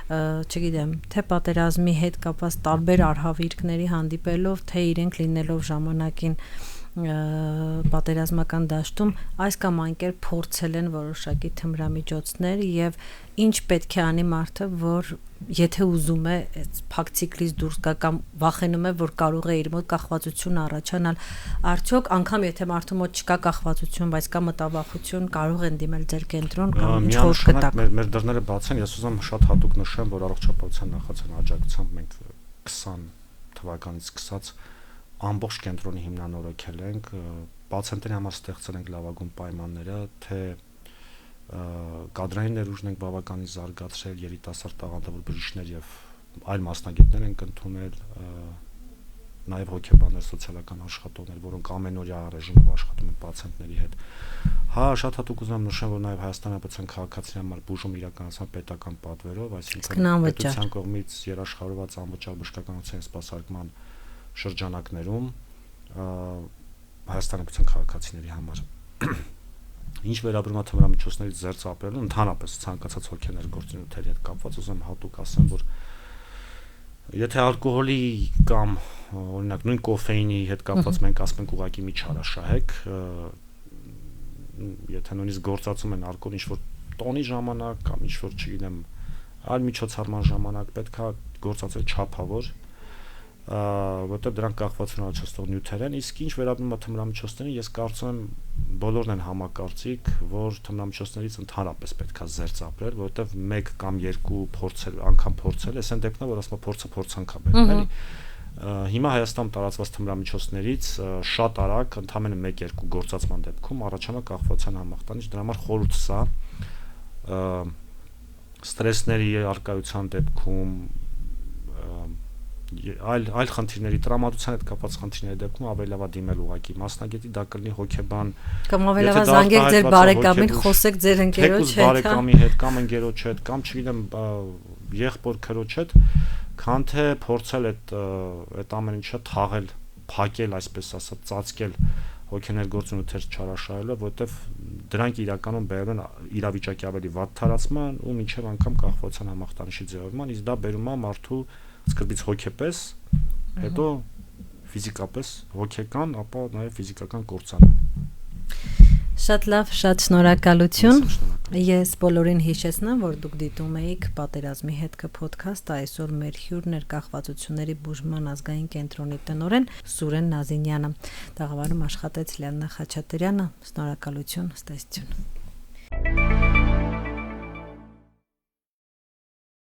չգիտեմ, թե պատերազմի հետ կապված տարբեր արհավիրքների հանդիպելով, թե իրենք լինելով ժամանակին պատերազմական դաշտում այս կամ այն կերպ փորձել են որոշակի թմրամիջոցներ եւ ինչ պետք է անի մարդը, որ եթե ուզում է այս փակ ցիկլից դուրս գա կամ վախենում է, որ կարող է իր մոտ կախվածություն առաջանալ, արդյոք անգամ եթե մարդու մոտ չկա կախվածություն, բայց կա մտավախություն, կարող են դիմել ձեր կենտրոն կամ ինչ որ կտակ։ Մեր դռները բաց են, ես ուզում եմ շատ հատուկ նշեմ, որ առողջապահության նախարարության աջակցությամբ մենք 20 թվականից սկսած ամբողջ կենտրոնի հիմնանորոգել ենք, պացիենտների համար ստեղծել ենք լավագույն պայմանները, թե կադրային ներուժն ենք բավականին զարգացրել, երիտասարդ տաղանդավոր բժիշկներ եւ այլ մասնագետներ ենք ընդունել, նաեւ հոգեբաններ, սոցիալական աշխատողներ, որոնք ամենօրյա ռեժիմով աշխատում են պացիենտների հետ։ Հա, շատ հատուկ ուզում եմ նշել, որ նաեւ Հայաստանի Հանրապետության քաղաքացիների համար բուժում իրականացան պետական պատվերով, այսինքն պետության կողմից երաշխավորված անվճար բժշկականության սպասարկման շրջանակներում Հայաստանի Հանրապետության քաղաքացիների համար։ Ինչ վերաբերում է թմրամիջոցներից զերծ ապրելուն, ընդհանրապես ցանկացած հոգեներգործությունների հետ կապված ուզում հատուկ ասեմ, որ եթե ալկոհոլի կամ օրինակ նույն կոֆեինի հետ կապված մենք ասում ենք ուղղակի մի չարաշահեք, եթե նույնիսկ գործածում են ալկոհոլ ինչ-որ տոնի ժամանակ կամ ինչ-որ, չգիտեմ, այլ միջոցառման ժամանակ պետք է գործածել չափավոր, որտեղ դրանք կախվածություն առաջացնող նյութեր են, իսկ ինչ վերաբերում է թմրամիջոցներին, ես կարծում եմ բոլորն են համակարծիք, որ թմրամիջոցներից ընդհանրապես պետք է զերծ ապրել, որովհետև 1 կամ 2 անգամ փորձել, այս այն դեպքն է, որ ասում է փորձանք է բերել, էլի։ Հիմա Հայաստանում տարածված թմրամիջոցներից շատ արագ, ընդամենը 1-2 գործածման դեպքում առաջանա կախվածության համախտանիշ, դրա համար խորհուրդ սա ստրեսների առկայության դեպքում այլ խնդիրների տրամադրության հետ կապված խնդիրների դեպքում ավելի լավ է դիմել ուղղակի մասնագետի, դա կլինի հոգեբան կամ ավելի լավ զանգեք ձեր բարեկամին, խոսեք ձեր ընկերոջ հետ, բարեկամի հետ կամ ընկերոջ հետ կամ չգիտեմ եղբոր քրոջ հետ, քան թե փորձել այդ ամեն ինչը թաղել փակել, այսպես ասած, ծածկել հոգեներգործություն չարաշահելը, որտեվ դրանք իրականում բերում են իրավիճակի ավելի վատ թարացման ու մինչև անգամ կախվածության համախտանիշի ձևավորման, իսկ դա բերում է մարդու սկզբից հոգեպես, հետո ֆիզիկապես հոգեկան, ապա նաև ֆիզիկական կործանում։ Շատ լավ, շատ շնորհակալություն։ Ես բոլորին հիշեցնեմ, որ դուք դիտում եք Պատերազմի հետքը ոդքասթը, այսօր մեր հյուրն էր Կախվածությունների բուժման ազգային կենտրոնի տնօրեն Սուրեն Նազինյանը։ Տաղավարում աշխատեց Լիաննա Խաչատրյանը։ Շնորհակալություն, ստեսություն։